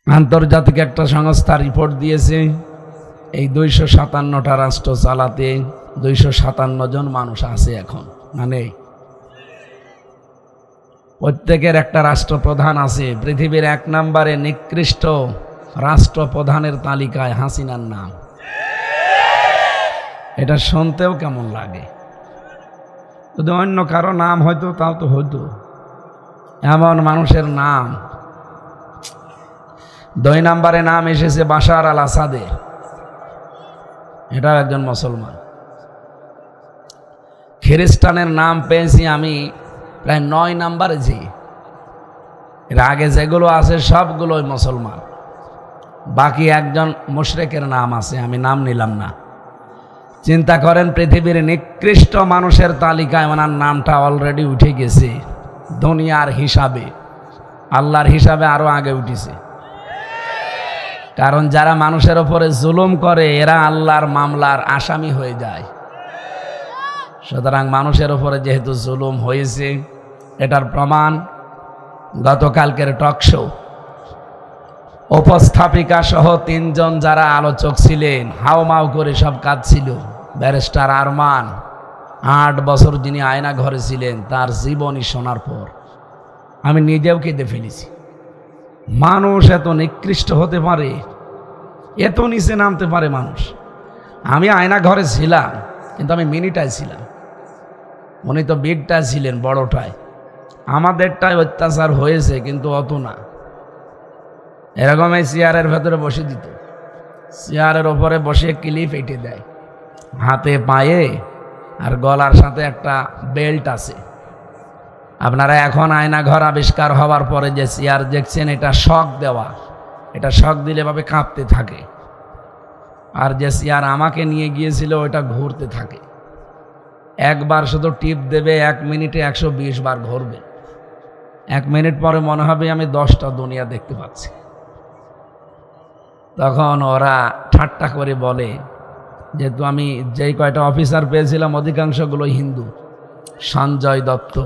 আন্তর্জাতিক একটা সংস্থা রিপোর্ট দিয়েছে, এই 257টা রাষ্ট্র চালাতে 257 জন মানুষ আছে এখন। মানে প্রত্যেকের একটা রাষ্ট্রপ্রধান আছে। পৃথিবীর 1 নম্বরে নিকৃষ্ট রাষ্ট্রপ্রধানের তালিকায় হাসিনার নাম। এটা শুনতেও কেমন লাগে। যদি অন্য কারো নাম হয়তো তাও তো হতো, এমন মানুষের নাম। 2 নম্বরে নাম এসেছে বাশার আল আসাদের, এটাও একজন মুসলমান। খ্রিস্টানের নাম পেয়েছি আমি প্রায় 9 নম্বরে। এর আগে যেগুলো আছে সবগুলোই মুসলমান, বাকি একজন মুশরিকের নাম আছে, আমি নাম নিলাম না। চিন্তা করেন, পৃথিবীর নিকৃষ্ট মানুষের তালিকায় ওনার নামটা অলরেডি উঠে গেছে। দুনিয়ার হিসাবে, আল্লাহর হিসাবে আরো আগে উঠেছে। কারণ যারা মানুষের উপরে জুলুম করে এরা আল্লাহর মামলার আসামি হয়ে যায়। সুতরাং মানুষের উপরে যেহেতু জুলুম হয়েছে, এটার প্রমাণ গতকালকের টকশো উপস্থাপিকা সহ 3 জন যারা আলোচক ছিলেন, হাওমাও করে সব কাজ ছিল। ব্যারিস্টার আরমান, 8 বছর যিনি আয়না ঘরে ছিলেন, তার জীবনী শোনার পর আমি নিজেও কেঁদে ফেলেছি। মানুষ এত নিকৃষ্ট হতে পারে, এত নিচে নামতে পারে মানুষ। আমি আয়না ঘরে ছিলাম, কিন্তু আমি মিনিটায় ছিলাম, উনি তো বিগটায় ছিলেন, বড়টায়। আমাদেরটাই অত্যাচার হয়েছে, কিন্তু অত না। এরকম এই চেয়ারের ভেতরে বসে দিত, চেয়ারের ওপরে বসে ক্লিপ এঁটে দেয় হাতে পায়ে, আর গলার সাথে একটা বেল্ট আছে। আপনারা এখন আয়না ঘর আবিষ্কার হওয়ার পরে যে চেয়ার দেখছেন, এটা শক দেওয়া, এটা শক দিলে ভাবে কাঁপতে থাকে। আর যে চেয়ার আমাকে নিয়ে গিয়েছিল ওটা ঘুরতে থাকে। একবার শুধু টিপ দেবে, 1 মিনিটে 120 বার ঘুরবে। 1 মিনিট পরে মনে হবে আমি 10টা দুনিয়া দেখতে পাচ্ছি। তখন ওরা ঠাট্টা করে বলে, যেহেতু আমি যেই কয়টা অফিসার পেয়েছিলাম অধিকাংশগুলো হিন্দু, সঞ্জয় দত্ত,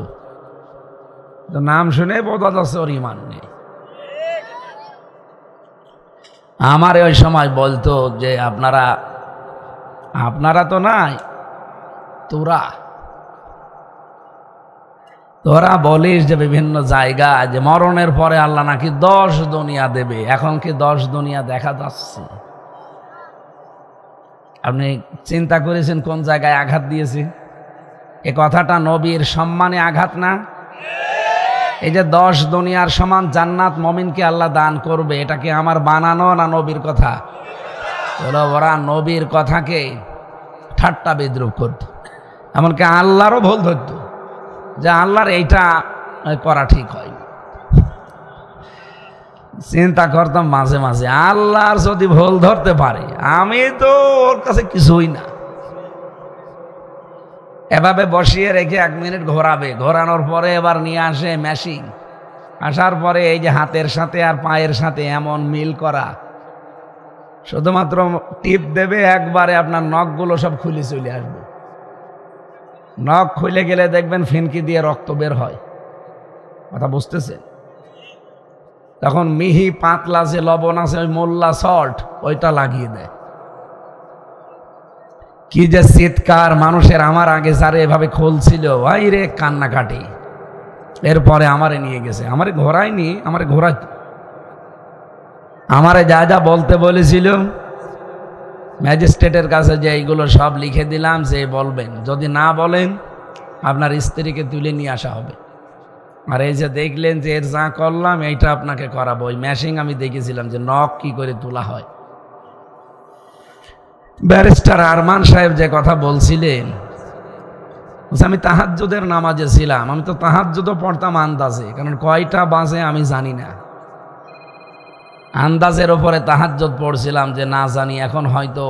তো নাম শুনে বোঝা যাচ্ছে ওর ইমান নেই। আমার ওই সময় বলতো যে আপনারা তো নাই, তোরা বলিস যে বিভিন্ন জায়গায় যে মরণের পরে আল্লাহ নাকি 10 দুনিয়া দেবে। এখন কি 10 দুনিয়া দেখা যাচ্ছে? আপনি চিন্তা করেছেন কোন জায়গায় আঘাত দিয়েছে? এ কথাটা নবীর সম্মানে আঘাত না? এই যে 10 দুনিয়ার সমান জান্নাত মুমিনকে আল্লাহ দান করবে, এটা কি আমার বানানো না নবীর কথা? ওরা নবীর কথাকে ঠাট্টা বিদ্রুপ করত, এমনকি আল্লাহরও ভুল ধরত যে আল্লাহর এইটা করা ঠিক হয়। চিন্তা করতাম মাঝে মাঝে, আল্লাহর যদি ভুল ধরতে পারে, আমি তো ওর কাছে কিছুই না। এভাবে বসিয়ে রেখে 1 মিনিট ঘোরাবে, ঘোরানোর পরে এবার নিয়ে আসে মেশিন, আসার পরে এই যে হাতের সাথে আর পায়ের সাথে এমন মিল করা, শুধুমাত্র টিপ দেবে, একবারে আপনার নখগুলো সব খুলে চলে আসবে। নখ খুলে গেলে দেখবেন ফিনকি দিয়ে রক্ত বের হয়। কথা বুঝতেছেন? তখন মিহি পাতলা যে লবণ আছে, ওই মোল্লা সল্ট, ওইটা লাগিয়ে দেয়। কি যে চিৎকার মানুষের! আমার আগে যারা এভাবে খুলছিল, ভাই রে কান্নাকাটি। এরপরে আমারে নিয়ে গেছে, আমারে ঘোরায়নি, আমারে ঘোরাইত, আমারে যা যা বলতে বলেছিল ম্যাজিস্ট্রেটের কাছে যে এইগুলো সব লিখে দিলাম, যে বলবেন, যদি না বলেন আপনার স্ত্রীকে তুলে নিয়ে আসা হবে। আর এই যে দেখলেন যে এর যা করলাম, এইটা আপনাকে করাবো। ওই মেশিন আমি দেখেছিলাম যে নখ কি করে তোলা হয়। ব্যারিস্টার আরমান সাহেব যে কথা বলছিলেন, আমি তাহাজ্জুদের নামাজে ছিলাম। আমি তো তাহাজ্জুদও পড়তাম আন্দাজে, কারণ কয়টা বাজে আমি জানি না। আন্দাজের ওপরে তাহাজ্জুদ পড়ছিলাম যে না জানি, এখন হয়তো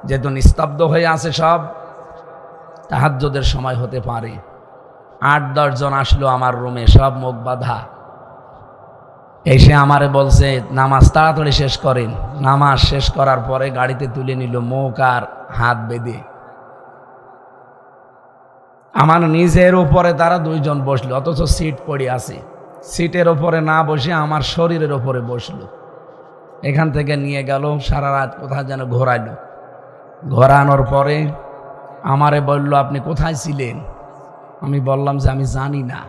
যেহেতু নিস্তব্ধ হয়ে আছে সব, তাহাজ্জুদের সময় হতে পারে। 8-10 জন আসলো আমার রুমে, সব মুখ বাঁধা। এসে আমারে বলছে নামাজ তাড়াতাড়ি শেষ করেন। নামাজ শেষ করার পরে গাড়িতে তুলে নিল, মুখ আর হাত বেঁধে। আমার নিজের উপরে তারা 2 জন বসলো, অথচ সিট পড়ে আছে। সিটের ওপরে না বসে আমার শরীরের ওপরে বসলো। এখান থেকে নিয়ে গেল, সারা রাত কোথায় যেন ঘোরাইলো। ঘোরানোর পরে আমারে বলল, আপনি কোথায় ছিলেন? আমি বললাম যে আমি জানি না।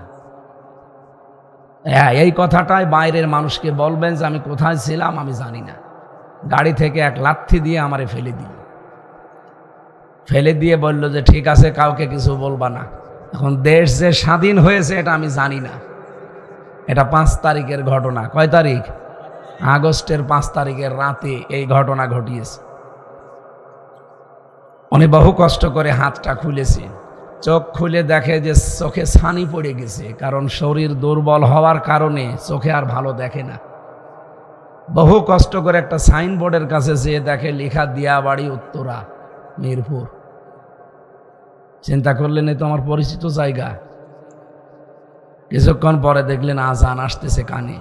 হ্যাঁ, এই কথাটাই বাইরের মানুষকে বলবেন যে আমি কোথায় ছিলাম আমি জানি না। গাড়ি থেকে এক লাথি দিয়ে আমারে ফেলে দিয়ে বলল যে ঠিক আছে, কাউকে কিছু বলবা না। এখন দেশ যে স্বাধীন হয়েছে এটা আমি জানি না। এটা 5 তারিখের ঘটনা। কয় তারিখ? আগস্টের 5 তারিখের রাতে এই ঘটনা ঘটিয়েছে। উনি বহু কষ্ট করে হাতটা খুলেছে, চোখ খুলে দেখে যে চোখে ছানি পড়ে গেছে, কারণ শরীর দুর্বল হওয়ার কারণে চোখে আর ভালো দেখে না। বহু কষ্ট করে একটা সাইনবোর্ডের কাছে যেয়ে দেখে লেখা দিয়াবাড়ি উত্তরা মিরপুর। চিন্তা করলেন এ তো আমার পরিচিত জায়গা। কিছুক্ষণ পরে দেখলেন আজান আসতেছে কানে।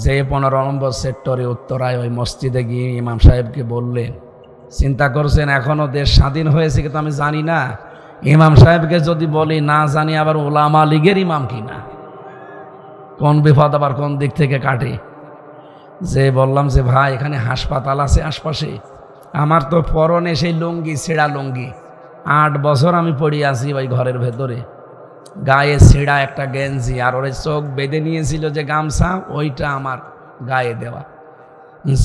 যে 15 নম্বর সেক্টরে উত্তরায় ওই মসজিদে গিয়ে ইমাম সাহেবকে বললেন, চিন্তা করছেন এখনো দেশ স্বাধীন হয়েছে কিন্তু আমি জানি না। ইমাম সাহেবকে যদি বলি না জানি আবার ওলামা লীগের ইমাম কিনা, কোন বিপদ আবার কোন দিক থেকে কাটে। যে বললাম যে ভাই এখানে হাসপাতাল আছে আশপাশে, আমার তো পরনে সেই লুঙ্গি, ছেঁড়া লুঙ্গি, 8 বছর আমি পড়ে আছি ওই ঘরের ভেতরে, গায়ে ছেঁড়া একটা গেঞ্জি, আর ওরে চোখ বেঁধে নিয়েছিল যে গামছা, ওইটা আমার গায়ে দেওয়া।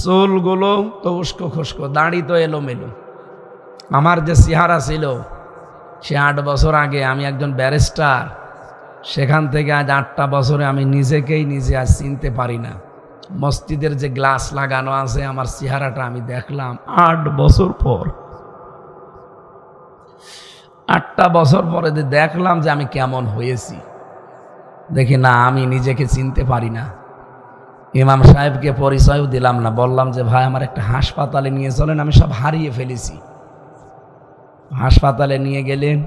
চুলগুলো তো উস্কো খুস্কো, দাড়ি তো এলোমেলো। আমার যে চেহারা ছিল সে 8 বছর আগে, আমি একজন ব্যারিস্টার, সেখান থেকে আজ 8টা বছরে আমি নিজেকেই নিজে আজ চিনতে পারি না। মসজিদের যে গ্লাস লাগানো আছে, আমার চেহারাটা আমি দেখলাম 8 বছর পর। 8টা বছর পরে দেখলাম যে আমি কেমন হয়েছি। দেখি না, আমি নিজেকে চিনতে পারি না। ইমাম সাহেবকে পরিচয়ও দিলাম না, বললাম যে ভাই আমার একটা হাসপাতালে নিয়ে চলেন, আমি সব হারিয়ে ফেলেছি। হাসপাতালে নিয়ে গেলেন,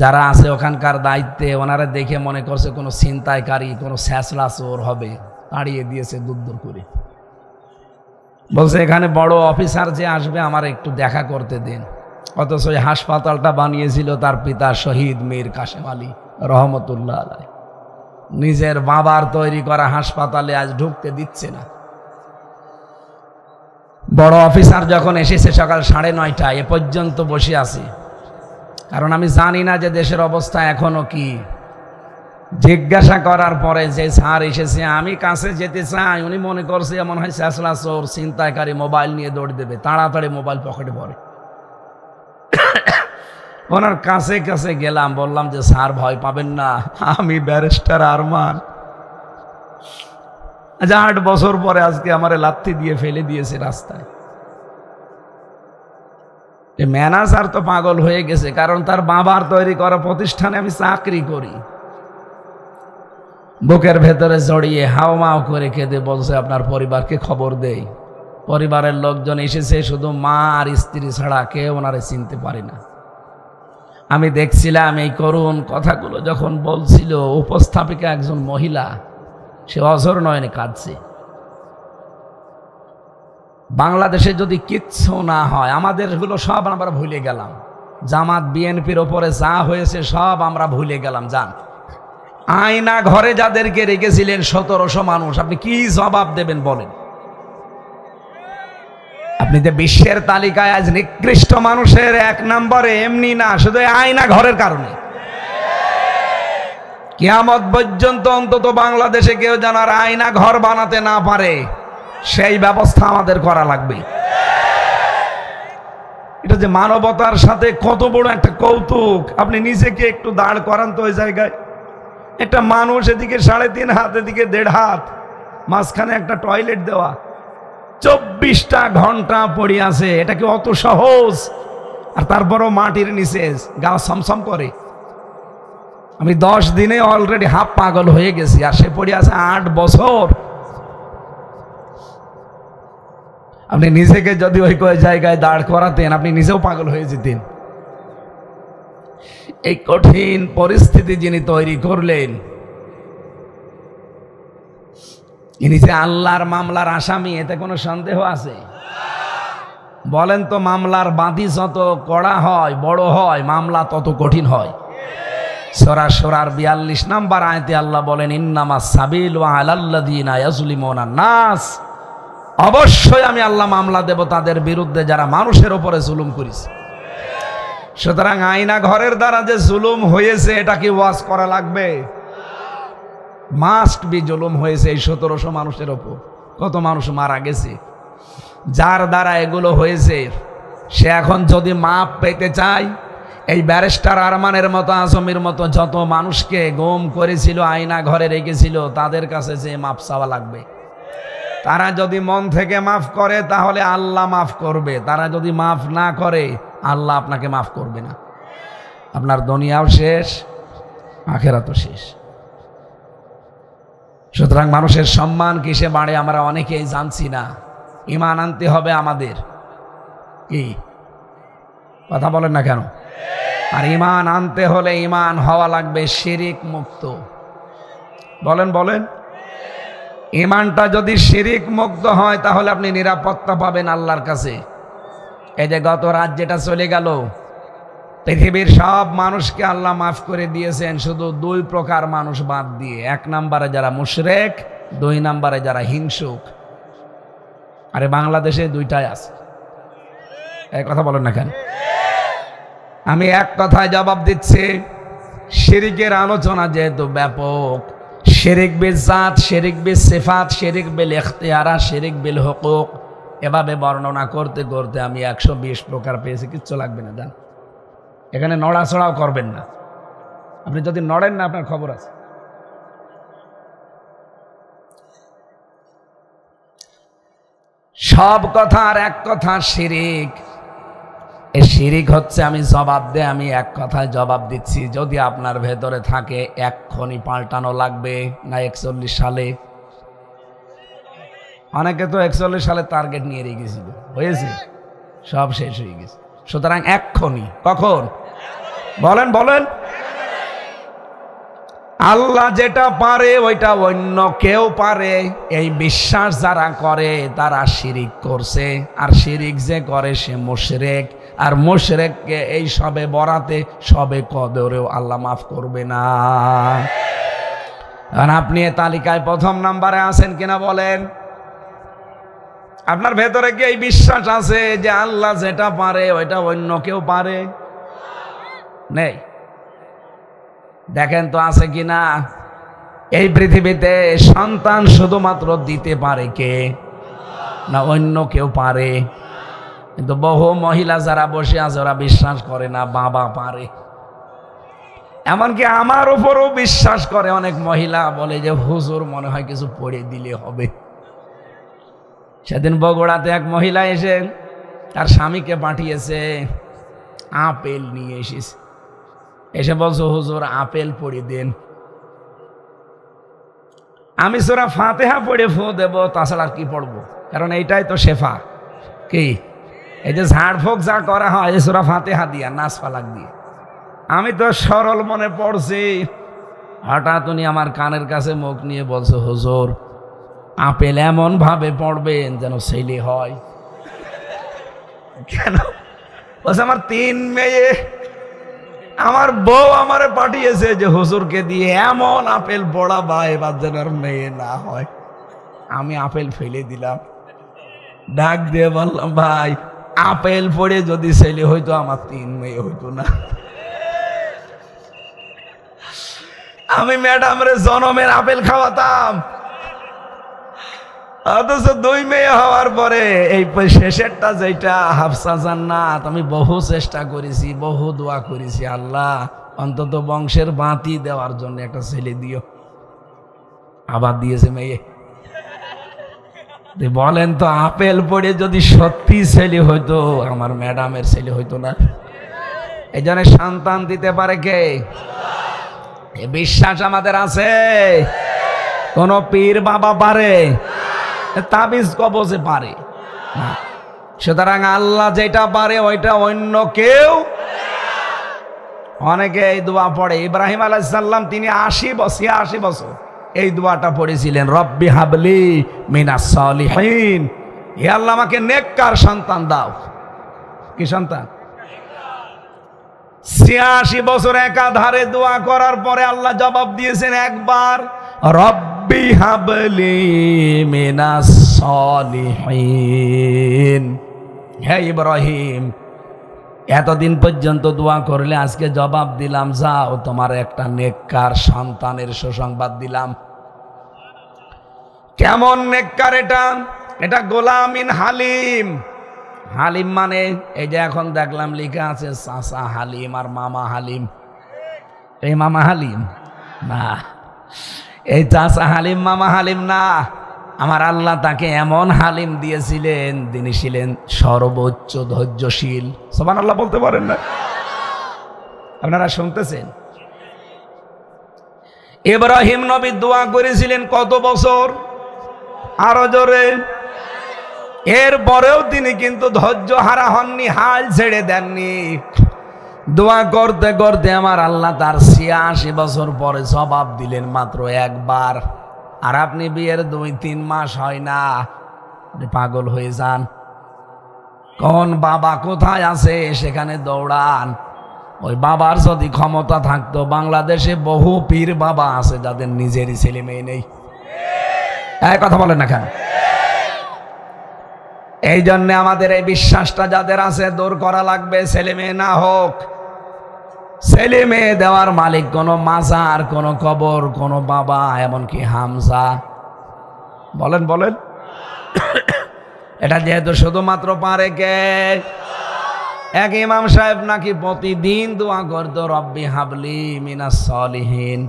যারা আছে ওখানকার দায়িত্বে, ওনারা দেখে মনে করছে কোনো ছিনতাইকারী, কোনো স্যাঁচলা চোর হবে, তাড়িয়ে দিয়েছে দূর করে। বলছে এখানে বড় অফিসার যে আসবে আমার একটু দেখা করতে দেন। অথচ ওই হাসপাতালটা বানিয়েছিল তার পিতা শহীদ মীর কাশেম আলী রহমতুল্লাহ আলাইহি। নিজের বাবার তৈরি করা হাসপাতালে আজ ঢুকতে দিচ্ছে না। বড় অফিসার যখন এসেছে সকাল 9:30, এ পর্যন্ত বসে আছি, কারণ আমি জানি না যে দেশের অবস্থা এখনো কি। জিজ্ঞাসা করার পরে যে স্যার এসেছে, আমি কাছে যেতে চাই, উনি মনে করছে এমন হয় স্যাঁচলা চোর, ছিনতাইকারী, মোবাইল নিয়ে দৌড় দেবে, তাড়াতাড়ি মোবাইল পকেটে ভরে। ওনার কাছে কাছে গেলাম, বললাম যে স্যার ভয় পাবেন না, আমি ব্যারিস্টার আরমান। 8 বছর পরে আজকে আমারে লাথি দিয়ে ফেলে দিয়েছে রাস্তায়। ম্যানেজার তো পাগল হয়ে গেছে, কারণ তার বাবার তৈরি করা প্রতিষ্ঠানে আমি চাকরি করি। বুকের ভেতরে জড়িয়ে হাওমাও করে কেঁদে বলছে আপনার পরিবারকে খবর দেই। পরিবারের লোকজন এসেছে, শুধু মা আর স্ত্রী ছাড়া কেউ ওনারে চিনতে পারে না। আমি দেখছিলাম এই করুণ কথাগুলো যখন বলছিল, উপস্থাপিকা একজন মহিলা, সে অঝর নয়নে কাঁদছে। বাংলাদেশে যদি কিচ্ছু না হয়, আমাদেরগুলো সব আমরা ভুলে গেলাম। জামাত বিএনপির ওপরে যা হয়েছে সব আমরা ভুলে গেলাম। যান, আয়না ঘরে যাদেরকে রেখেছিলেন 1700 মানুষ, আপনি কি জবাব দেবেন বলেন? আপনি যে বিশ্বের তালিকায় আজ নিকৃষ্ট মানুষের 1 নম্বরে, এমনি না, শুধু আয়না ঘরের কারণে। কিয়ামত পর্যন্ত অন্তত বাংলাদেশে কেউ যেন আর আয়না ঘর বানাতে না পারে, সেই ব্যবস্থা আমাদের করা লাগবে। এটা যে মানবতার সাথে কত বড় একটা কৌতুক, আপনি নিজেকে একটু দাঁড় করান তো ওই জায়গায়। একটা মানুষ এদিকে 3.5 হাত, এদিকে 1.5 হাত, মাঝখানে একটা টয়লেট দেওয়া, 24টা ঘন্টা পড়ে আছে। এটা কি অত সহজ? আর তারপরও মাটির নিচে গা সমসম করে। আমি 10 দিনে অলরেডি হাফ পাগল হয়ে গেছি, আর সে পড়ে আছে 8 বছর। আপনি নিজেকে যদি ওই জায়গায় দাঁড় করাতেন, আপনি নিজেও পাগল হয়ে যেতেন। এই কঠিন পরিস্থিতি যিনি তৈরি করলেন, ইনি যে আল্লাহর মামলার আসামি, এতে কোনো সন্দেহ আছে? বলেন তো, মামলার বাদী যত কড়া হয়, বড় হয়, মামলা তত কঠিন হয়। সূরা শুরার 42 নম্বর আয়াতে আল্লাহ বলেন, ইন্নামাস সাবিলু আলাল্লাযিনা ইয়াজলিমুনান নাস অবশ্যই আমি আল্লাহ মামলা দেব তাদের বিরুদ্ধে যারা মানুষের উপরে জুলুম করেছে। সুতরাং আয়না ঘরের দ্বারা যে জুলুম হয়েছে এটা কি ওয়াজ করা লাগবে? মাস্ট বি জুলুম হয়েছে এই 1700 মানুষের ওপর। কত মানুষ মারা গেছে যার দ্বারা এগুলো হয়েছে। সে এখন যদি মাপ পেতে চায়, এই ব্যারিস্টার আরমানের মতো, আজমির মতো যত মানুষকে গুম করেছিল, আয়না ঘরে রেখেছিল, তাদের কাছে যে মাপ চাওয়া লাগবে। তারা যদি মন থেকে মাফ করে তাহলে আল্লাহ মাফ করবে, তারা যদি মাফ না করে আল্লাহ আপনাকে মাফ করবে না। আপনার দুনিয়াও শেষ, আখিরাতও শেষ। সুতরাং মানুষের সম্মান কিসে বাড়ে আমরা অনেকেই জানছি না। ঈমান আনতে হবে আমাদের। কি কথা বলেন না কেন? আর ঈমান আনতে হলে ঈমান হওয়া লাগবে শিরিক মুক্ত। বলেন বলেন, ঈমানটা যদি শিরিক মুক্ত হয় তাহলে আপনি নিরাপত্তা পাবেন আল্লাহর কাছে। এই যে গত রাত যেটা চলে গেল, পৃথিবীর সব মানুষকে আল্লাহ মাফ করে দিয়েছেন, শুধু 2 প্রকার মানুষ বাদ দিয়ে। 1 নম্বরে যারা মুশরিক, 2 নম্বরে যারা হিংসুক। আরে বাংলাদেশে 2টাই আছে। এই কথা বলেন না কেন? আমি এক কথায় জবাব দিচ্ছি, শিরিকের আলোচনা যেহেতু ব্যাপক, শিরিক বিল জাত, শিরিক বিল সিফাত, শিরিক বিল ইখতিয়ারা, শিরিক বিল হুকুক, এভাবে বর্ণনা করতে করতে আমি 120 প্রকার পেয়েছি। কিচ্ছু লাগবে না, জান। এখানে নড়াচড়াও করবেন না। আপনি যদি নড়েন না আপনার খবর আছে। সব কথা আর এক কথা শিরিক। এই শিরিক হচ্ছে আমি জবাব দে, আমি এক কথায় জবাব দিচ্ছি। যদি আপনার ভেতরে থাকে এক্ষুনি পাল্টানো লাগবে না 41 সালে? অনেকে তো 41 সালে টার্গেট নিয়ে রেখেছিল, হয়েছে, সব শেষ হয়ে গেছে। সুতরাং এক্ষুনি। কখন? বলেন বলেন। আল্লাহ যেটা পারে ওইটা অন্য কেউ পারে, এই বিশ্বাস যারা করে তারা শিরিক করছে। আর শিরিক যে করে সে মুশরিক। আর মুশরিককে এই সবে বরাতে, সবে কদরেও আল্লাহ মাফ করবে না। আর আপনি এই তালিকায় 1ম নম্বরে আছেন কিনা বলেন? আপনার ভেতরে কি এই বিশ্বাস আছে যে আল্লাহ যেটা পারে ওইটা অন্য কেউ পারে? নেই। দেখেন তো আছে কিনা। এই পৃথিবীতে সন্তান শুধুমাত্র দিতে পারে কে? না অন্য কেউ পারে? কিন্তু বহু মহিলা যারা বসে আছে ওরা বিশ্বাস করে না বাবা পারে। এমনকি আমার উপরও বিশ্বাস করে অনেক মহিলা, বলে যে হুজুর মনে হয় কিছু পড়ে দিলে হবে। সেদিন বগুড়াতে এক মহিলা এসে তার স্বামীকে পাঠিয়েছে, আপেল নিয়ে এসেছে। এসে বলছো হুজুর আপেল পড়ে দেন। আমি সূরা ফাতিহা পড়ে ফু দেব, তাছাড়া আর কি পড়বো? কারণ এইটাই তো শেফা। কি এই যে ঝাড়ফুঁক যা করা হয় এই সূরা ফাতিহা দিয়া, নাচ ফালাক দিয়ে। আমি তো সরল মনে পড়ছি। হঠাৎ উনি আমার কানের কাছে মুখ নিয়ে বলছো হুজুর আপেল এমন ভাবে পড়বেন যেন ছেলে হয়। কেন? বলছে আমার 3 মেয়ে, আমার বউ আমারে পাঠিয়েছে যে হুজুরকে দিয়ে এমন আপেল পড়াবা এবার যেন আর মেয়ে না হয়। আমি আপেল ফেলে দিলাম, ডাক দিয়ে বললাম ভাই আপেল পড়ে যদি ছেলে হইতো আমার 3 মেয়ে হইতো না। আমি ম্যাডামের জনমের আপেল খাওয়াতাম, অথচ 2 মেয়ে হওয়ার পরে এই শেষেরটা যেটা হাফসা জান্নাত, আমি বহু চেষ্টা করেছি, বহু দোয়া করেছি, আল্লাহ অন্তত বংশের বাতি দেওয়ার জন্য একটা ছেলে দিও। আবার দিয়েছে মেয়ে। বলেন তো আপেল পড়ে যদি সত্যি ছেলে হইতো আমার ম্যাডামের ছেলে হইতো না? এই জন্য সন্তান দিতে পারে কে? এ বিশ্বাস আমাদের আছে। কোন পীর বাবা পারে? তাবিজ কবজে পারে না। সুতরাং আল্লাহ যেটা পারে ওইটা অন্য কেউ। অনেকে এই দোয়া পড়ে। ইব্রাহিম আলাইহিস সালাম তিনি 80 বছর এই দোয়াটা পড়েছিলেন, রব্বি হাবলি মিনাস সালিহিন, হে আল্লাহ আমাকে নেককার সন্তান দাও। কি সন্তান? 86 বছর একাধারে দোয়া করার পরে আল্লাহ জবাব দিয়েছেন একবার, রব্বি রব্বি হাবলি মিনাস সলিহিন। হে ইব্রাহিম, এতদিন পর্যন্ত দোয়া করলে, আজকে জবাব দিলাম, যাও তোমার একটা নেককার সন্তানের সুসংবাদ দিলাম। কেমন নেককার এটা? এটা গোলামিন হালিম। হালিম মানে এই যে এখন দেখলাম লেখা আছে চাচা হালিম আর মামা হালিম। এই মামা হালিম না, এই চাচা হালিম মামা হালিম না। আমার আল্লাহ তাকে এমন হালিম দিয়েছিলেন, তিনি ছিলেন সর্বোচ্চ ধৈর্যশীল। সুবহানাল্লাহ বলতে পারেন না? আপনারা শুনতেছেন? ইব্রাহিম নবী দোয়া করেছিলেন কত বছর? আরো জোরে। এরপরেও তিনি কিন্তু ধৈর্য হারা হননি, হাল ছেড়ে দেননি। দোয়া করতে করতে আমার আল্লাহ তার ৮৬ বছর পরে জবাব দিলেন মাত্র একবার। আর আপনি বিয়ের ২-৩ মাস হয় না, পাগল হয়ে যান। কোন বাবা কোথায় আছে সেখানে দৌড়ান। ওই বাবার যদি ক্ষমতা থাকতো, বাংলাদেশে বহু পীর বাবা আছে যাদের নিজেরই ছেলে মেয়ে নেই। এই কথা বলেন না কেন? এই জন্য আমাদের এই বিশ্বাসটা যাদের আছে দূর করা লাগবে। ছেলে মেয়ে না হোক, ছেলে মেয়ে দেওয়ার মালিক কোন মাজার, কোন কবর, কোন বাবা, এমনকি হামজা। বলেন বলেন, এটা যেহেতু শুধুমাত্র পারে কে? এক ইমাম সাহেব নাকি প্রতিদিন দোয়া করতো, রব্বি হাবলি মিনাস সলিহিন।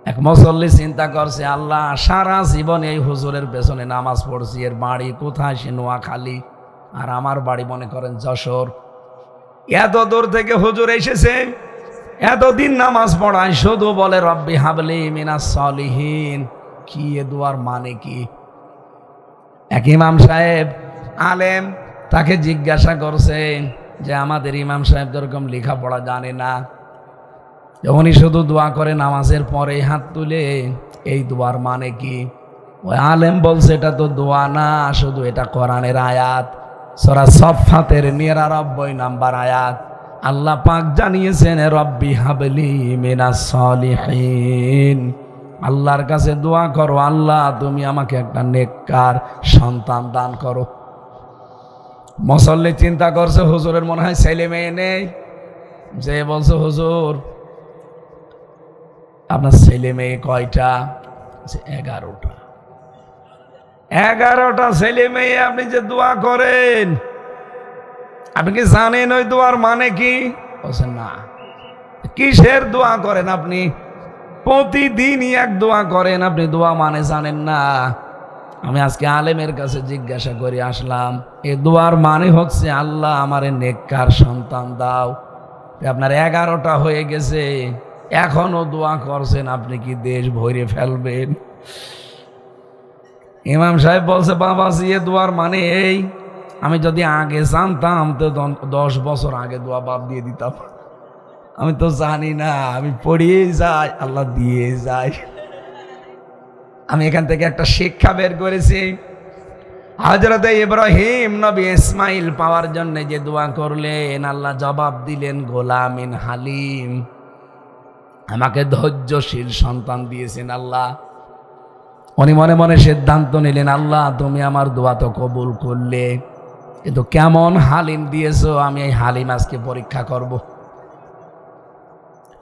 এক মুসল্লি চিন্তা করছে, আল্লাহ সারা জীবন এই হুজুরের পেছনে নামাজ পড়ছি, এর বাড়ি কোথায়? সে নোয়াখালী, আর আমার বাড়ি মনে করেন যশোর। এত দূর থেকে হুজুর এসেছে, এতদিন নামাজ পড়ায়, শুধু বলে রব্বি হাবলি মিনাস সলিহিন। কি এ দোয়ার মানে কি? এক ইমাম সাহেব আলেম, তাকে জিজ্ঞাসা করছে যে আমাদের ইমাম সাহেব যেরকম লেখাপড়া জানে না, উনি শুধু দোয়া করে নামাজের পরে হাত তুলে, এই দোয়ার মানে কি? ওই আলেম বলছে, এটা তো দোয়া না, শুধু এটা কোরআনের আয়াত, সূরা সফফাতের ৯৯ নম্বর আয়াত। আল্লাহ পাক জানিয়েছেন, রব্বি হাবলি মিনাস সলিহিন। আল্লাহর কাছে দোয়া করো, আল্লাহ তুমি আমাকে একটা নেককার সন্তান দান করো। মুসল্লি চিন্তা করছে, হুজুরের মনে হয় ছেলে মেয়ে নেই। যে বলছে, হুজুর আপনার ছেলে মেয়ে কয়টা? 11টা। 11টা ছেলে মেয়ে, আপনি যে দোয়া করেন, আপনি কি জানেন ওই দোয়ার মানে কি? বলছেন না। কিসের দোয়া করেন আপনি? প্রতিদিনই এক দোয়া করেন, আপনি দোয়া মানে জানেন না? আমি আজকে আলেমের কাছে জিজ্ঞাসা করে আসলাম, এই দোয়ার মানে হচ্ছে, আল্লাহ আমারে নেককার সন্তান দাও। আপনার 11টা হয়ে গেছে, এখনো দোয়া করছেন, আপনি কি দেশ ভরে ফেলবেন? ইমাম সাহেব বলছে, বাবা এ দোয়ার মানে এই, আমি যদি আগে জানতাম তো 10 বছর আগে দোয়া বাদ দিয়ে দিতাম। আমি তো জানি না, আমি পড়িয়ে যাই, আল্লাহ দিয়ে যায়। আমি এখান থেকে একটা শিক্ষা বের করেছি। হযরত ইব্রাহিম নবী ইসমাইল পাওয়ার জন্য যে দোয়া করলেন, আল্লাহ জবাব দিলেন, গোলামিন হালিম। আমাকে ধৈর্যশীল সন্তান দিয়েছেন আল্লাহ। উনি মনে মনে সিদ্ধান্ত নিলেন, আল্লাহ তুমি আমার দোয়া তো কবুল করলে, কিন্তু কেমন হালিম দিয়েছো, আমি এই হালিম আজকে পরীক্ষা করব।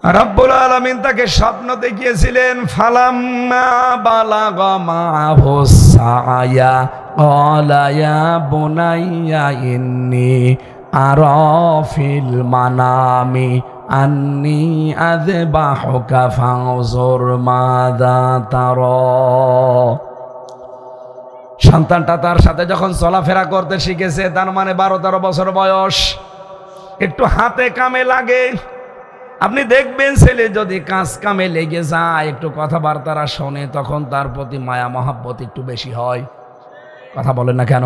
রব্বুল আলামিন তাকে স্বপ্ন দেখিয়েছিলেন, ফালাম্মা বালাগা মাহু সায়া ক্বালা ইয়া বুনাইয়া ইন্নী আরা ফিল মানামি আন্নী আযবাহুকা ফানজুর মাযা তারা। সন্তানটা তার সাথে যখন চলাফেরা করতে শিখেছে, তার মানে 12-13 বছর বয়স, একটু হাতে কামে লাগে। আপনি দেখবেন ছেলে যদি কাজ কামে লেগে যায়, একটু কথাবার্তারা শোনে, তখন তার প্রতি মায়া মহাব্বত একটু বেশি হয়। কথা বলেন না কেন?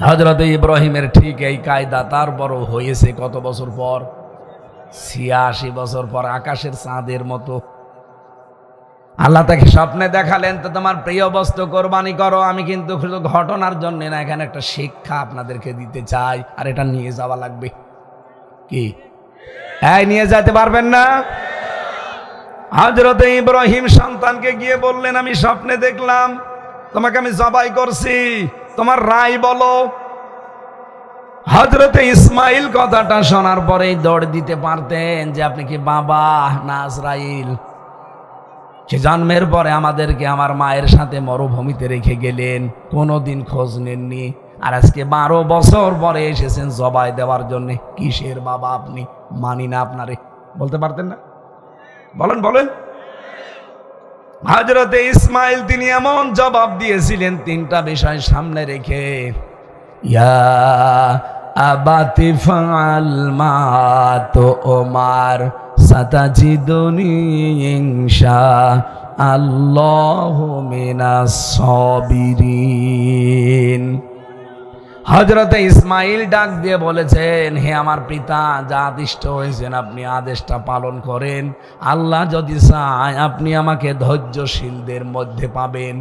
হযরত ইব্রাহিমের ঠিক এই কায়দা। তারপরও হয়েছে কত বছর পর? ৮৬ বছর পর, আকাশের চাঁদের মতো। আল্লাহ তাকে স্বপ্নে দেখালেন, তো তোমার প্রিয় বস্তু কোরবানি করো। আমি কিন্তু শুধু ঘটনার জন্য না, এখানে একটা শিক্ষা আপনাদেরকে দিতে চাই, আর এটা নিয়ে যাওয়া লাগবে। কি নিয়ে যেতে পারবেন না? হযরত ইব্রাহিম সন্তানকে গিয়ে বললেন, আমি স্বপ্নে দেখলাম তোমাকে আমি জবাই করছি, তোমার রায় বলো। হযরত ইসমাইল কথাটা শোনার পরেই দৌড় দিতে পারতেন যে আপনি কি বাবা না আজরাইল। সে জন্মের পরে আমাদেরকে আমার মায়ের সাথে মরুভূমিতে রেখে গেলেন, কোনোদিন খোঁজ নেননি। আর আজকে 12 বছর পরে এসেছেন জবাই দেওয়ার জন্য। কিসের বাবা আপনি? মানি না আপনারে। বলতে পারতেন না? বলেন বলেন। হযরতে ইসমাইল তিনি এমন জবাব দিয়েছিলেন 3টা বিষয় সামনে রেখে, ইয়া আবাতি ফাআল মা তুমার সাতাজিদুনি ইনশাআল্লাহু মিনাস সাবিরিন। হযরতে ইসমাইল ডাক দিয়ে বলেছেন, হে আমার পিতা, যা আদিষ্ট হয়েছেন আপনি আদেশটা পালন করেন। আল্লাহ যদি চায় আপনি আমাকে ধৈর্যশীলদের মধ্যে পাবেন।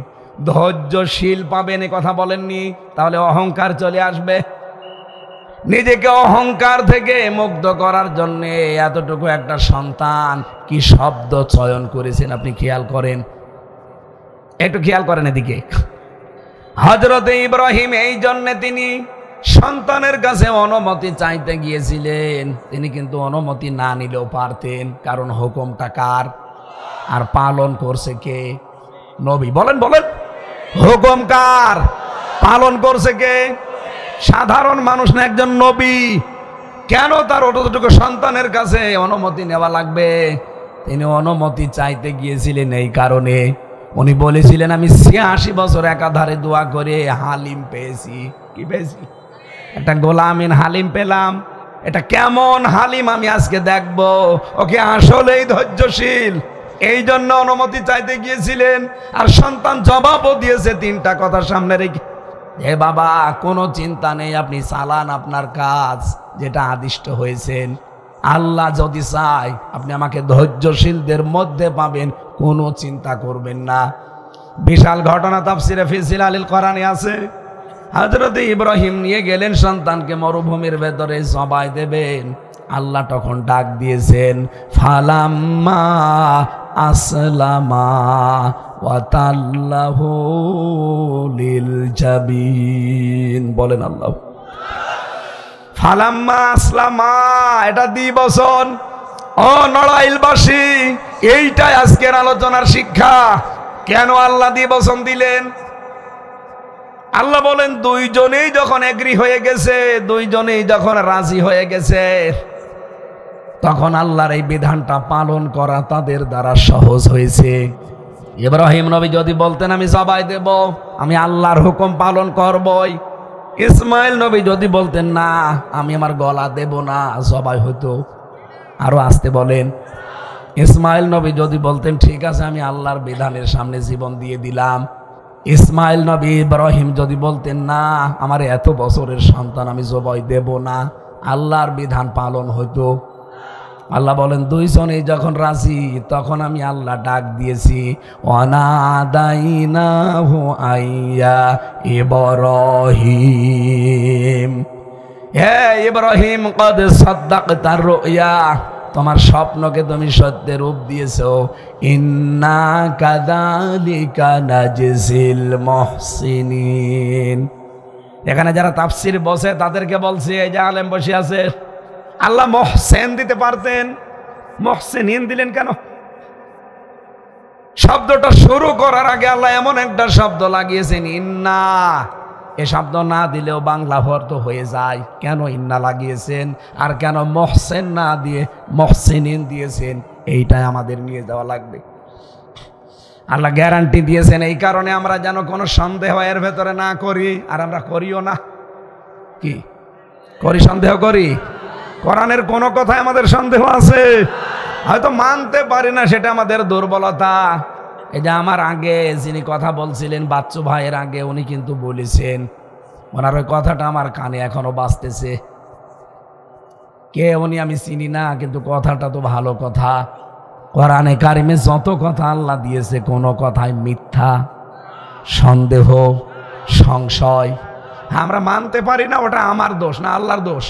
ধৈর্যশীল পাবেন এ কথা বলেননি, তাহলে অহংকার চলে আসবে। নিজেকে অহংকার থেকে মুক্ত করার জন্য এতটুকু একটা সন্তান কি শব্দ চয়ন করেছেন আপনি খেয়াল করেন, একটু খেয়াল করেন এদিকে। হযরতে ইব্রাহিম এই জন্য তিনি সন্তানের কাছে অনুমতি চাইতে গিয়েছিলেন। তিনি কিন্তু অনুমতি না নিলেও পারতেন, কারণ হুকুমটা কার আর পালন করছে কে? নবী। বলেন বলেন, হুকুম কার? পালন করছে কে? সাধারণ মানুষ না, একজন নবী। কেন তার অতটুকু সন্তানের কাছে অনুমতি নেওয়া লাগবে? তিনি অনুমতি চাইতে গিয়েছিলেন এই কারণে, উনি বলেছিলেন আমি 86 বছর একাধারে দোয়া করে হালিম পেয়েছি। কি পেয়েছি? একটা গোলামিন হালিম পেলাম। এটা কেমন হালিম আমি আজকে দেখব, ওকে আসলেই ধৈর্যশীল। এই জন্য অনুমতি চাইতে গিয়েছিলেন। আর সন্তান জবাবও দিয়েছে 3টা কথা সামনে রেখে, হে বাবা কোনো চিন্তা নেই, আপনি চালান আপনার কাজ, যেটা আদিষ্ট হয়েছেন। আল্লাহ যদি চায় আপনি আমাকে ধৈর্যশীলদের মধ্যে পাবেন, কোনো চিন্তা করবেন না। বিশাল ঘটনা তাফসিরে ফি জিলালিল কোরআনে আছে। হযরত ইব্রাহিম নিয়ে গেলেন সন্তানকে মরুভূমির ভেতরে জবাই দেবেন। আল্লাহ তখন ডাক দিয়েছেন, ফালাম্মা আসলামা ওয়া তাল্লাহু লিল জাবিন। বলেন আল্লাহ। ফালাম্মা আসলামা, এটা দ্বিবচন। ও নড়াইলবাসী, এইটাই আজকের আলোচনার শিক্ষা। কেন আল্লাহ দ্বিবচন দিলেন? আল্লাহ বলেন দুইজনেই যখন এগ্রি হয়ে গেছে, দুইজনেই যখন রাজি হয়ে গেছে, তখন আল্লাহর এই বিধানটা পালন করা তাদের দ্বারা সহজ হয়েছে। ইব্রাহিম নবী যদি বলতেন আমি জবাই দেব, আমি আল্লাহর হুকুম পালন করবই। ইসমাইল নবী যদি বলতেন না আমি আমার গলা দেব না, জবাই হতো। আরো আসতে বলেন। ইসমাইল নবী যদি বলতেন ঠিক আছে আমি আল্লাহর বিধানের সামনে জীবন দিয়ে দিলাম। ইসমাইল নবী ইব্রাহিম যদি বলতেন না আমার এত বছরের সন্তান আমি জবাই দেব না, আল্লাহর বিধান পালন হতো। আল্লাহ বলেন দুইজনেই যখন রাজি, তখন আমি আল্লাহ ডাক দিয়েছি, ওয়ানাদাইনাহু আইয়া ইব্রাহিম, হে ইব্রাহিম কদ সাদ্দাকতার রুয়া, তোমার স্বপ্নকে তুমি সত্যের রূপ দিয়েছো। ইন্না কাযালিকা নাজজিল মুহসিনিন। এখানে যারা তাফসীর বসে তাদেরকে বলছি, এই যে আলেম বসে আছে, আল্লাহ মুহসিন দিতে পারতেন, মুহসিনিন দিলেন কেন? শব্দটা শুরু করার আগে আল্লাহ এমন একটা শব্দ লাগিয়েছেন ইন্না। এ শব্দ না দিলেও বাংলা অর্থ হয়ে যায়। কেন ইন্না লাগিয়েছেন আর কেন মুহসিন না দিয়ে মুহসিনিন দিয়েছেন, এইটাই আমাদের নিয়ে যাওয়া লাগবে। আল্লাহ গ্যারান্টি দিয়েছেন এই কারণে আমরা যেন কোনো সন্দেহ এর ভেতরে না করি, আর আমরা করিও না। কি করি? সন্দেহ করি। কোরআনের কোনো কথায় আমাদের সন্দেহ আছে, হয়তো মানতে পারি না, সেটা আমাদের দুর্বলতা। এই যে আমার আগে যিনি কথা বলছিলেন বাচ্চু ভাইয়ের আগে, উনি কিন্তু বলেছেন, ওনার ওই কথাটা আমার কানে এখনো বাজতেছে। কে উনি আমি চিনি না, কিন্তু কথাটা তো ভালো কথা। কোরআনে কারিমে যত কথা আল্লাহ দিয়েছে, কোনো কথায় মিথ্যা, সন্দেহ, সংশয় আমরা মানতে পারি না। ওটা আমার দোষ না আল্লাহর দোষ?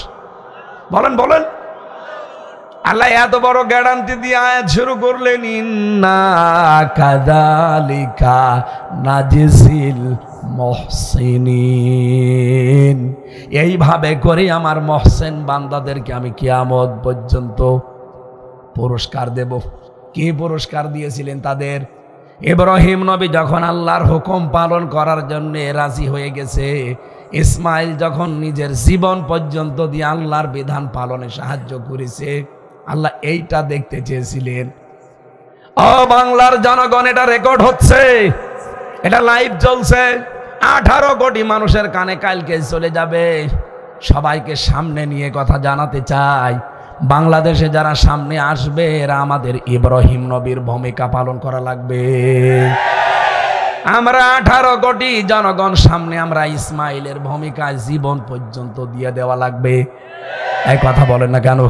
বলেন বলেন। আল্লাহ এত বড় গ্যারান্টি দিয়ে আয়াত শুরু করলেন, ইন্না কাযালিকা নাজিসিল মুহসিনিন, এইভাবে করে আমার মহসেন বান্দাদেরকে আমি কিয়ামত পর্যন্ত পুরস্কার দেব। কি পুরস্কার দিয়েছিলেন তাদের? ইব্রাহিম নবী যখন আল্লাহর হুকুম পালন করার জন্য রাজি হয়ে গেছে, ইসমাইল যখন নিজের জীবন পর্যন্ত দিয়ে আল্লাহর বিধান পালনে সাহায্য করেছে, আল্লাহ এইটা দেখতে চেয়েছিলেন। ও বাংলার জনগণ, এটা রেকর্ড হচ্ছে, এটা লাইভ চলছে, 18 কোটি মানুষের কানে কালকে চলে যাবে। সবাইকে সামনে নিয়ে কথা জানাতে চাই, বাংলাদেশে যারা সামনে আসবে এরা আমাদের ইব্রাহিম নবীর ভূমিকা পালন করা লাগবে। আমরা 18 কোটি জনগণ সামনে আমরা ইসমাইলের ভূমিকায় জীবন পর্যন্ত দিয়ে দেওয়া লাগবে। এই কথা বলেন না কেন?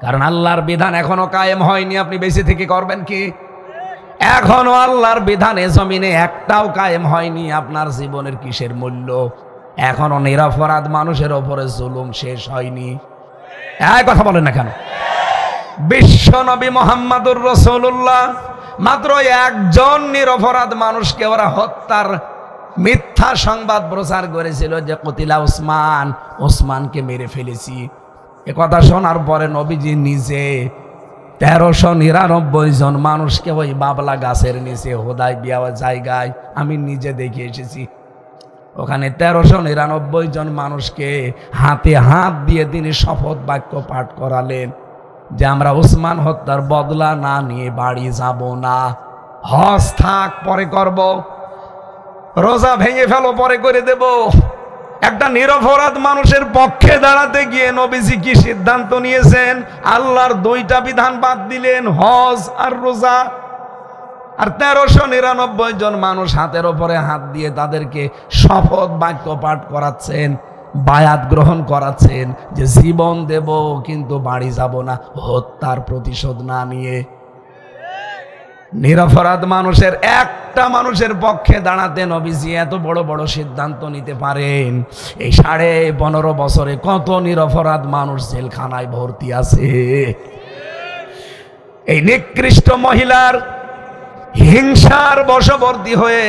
কারণ আল্লাহর বিধান এখনো কায়েম হয়নি, আপনি বেঁচে থেকে করবেন কি? এখনো আল্লাহর বিধানে জমিনে একটাও কায়েম হয়নি, আপনার জীবনের কিসের মূল্য? এখনো নিরপরাধ মানুষের ওপরে জুলুম শেষ হয়নি। এই কথা বলেন না কেন? বিশ্ব নবী মুহাম্মদুর রাসূলুল্লাহ মাত্র একজন নিরপরাধ মানুষকে ওরা হত্যার মিথ্যা সংবাদ প্রচার করেছিল যে কতিলা উসমান, ওসমানকে মেরে ফেলেছি। এ কথা শোনার পরে নবীজি নিজে 1399 জন মানুষকে ওই বাবলা গাছের নিচে হুদায়বিয়া জায়গায় আমি নিজে দেখে এসেছি। ওখানে 1399 জন মানুষকে হাতে হাত দিয়ে তিনি শপথ বাক্য পাঠ করালেন যে আমরা ওসমান হত্যার বদলা না নিয়ে বাড়ি যাব না, হজ থাক পরে করব, রোজা ভেঙে ফেলো পরে করে দেব। একটা নিরপরাধ মানুষের পক্ষে দাঁড়াতে গিয়ে নবীজি কি সিদ্ধান্ত নিয়েছেন? আল্লাহর 2টা বিধান বাদ দিলেন, হজ আর রোজা। আর 1399 জন মানুষ হাতের ওপরে হাত দিয়ে তাদেরকে শপথ বাক্য পাঠ করাচ্ছেন, বায়াত গ্রহণ করাচ্ছেন যে জীবন দেব কিন্তু বাড়ি যাব না, হত্যার প্রতিশোধ না নিয়ে। নিরপরাধ মানুষের একটা মানুষের পক্ষে দাঁড়াতে নবীজি এত বড় বড় সিদ্ধান্ত নিতে পারেন। এই 15.5 বছরে কত নিরপরাধ মানুষ জেলখানায় ভর্তি আছে। এই নিকৃষ্ট মহিলার হিংসার বশবর্তী হয়ে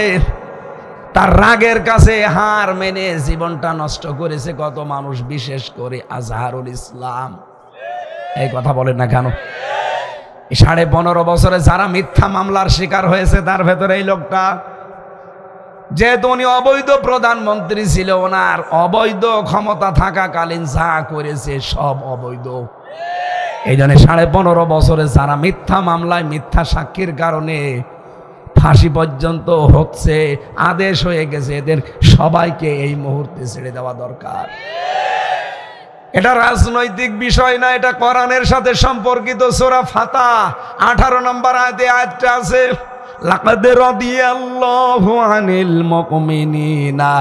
তার রাগের কাছে হার মেনে জীবনটা নষ্ট করেছে কত মানুষ, বিশেষ করে আজহারুল ইসলাম। এই কথা বলেন না কেন? 15.5 বছরে যারা মিথ্যা মামলার শিকার হয়েছে তার ভেতরে এই লোকটা, যেহেতু উনি অবৈধ প্রধানমন্ত্রী ছিল, ওনার অবৈধ ক্ষমতা থাকাকালীন যা করেছে সব অবৈধ। এই জন্য 15.5 বছরে যারা মিথ্যা মামলায় মিথ্যা সাক্ষীর কারণে ফাঁসি পর্যন্ত হচ্ছে, আদেশ হয়ে গেছে, এদের সবাইকে এই মুহূর্তে ছেড়ে দেওয়া দরকার। এটা রাজনৈতিক বিষয় না, এটা কোরআনের সাথে সম্পর্কিত। সূরা ফাতহ 18 নম্বর আয়াতে আয়াতটা আছে, লাকাদ রাদিয়াল্লাহু আনিল মুমিনিনা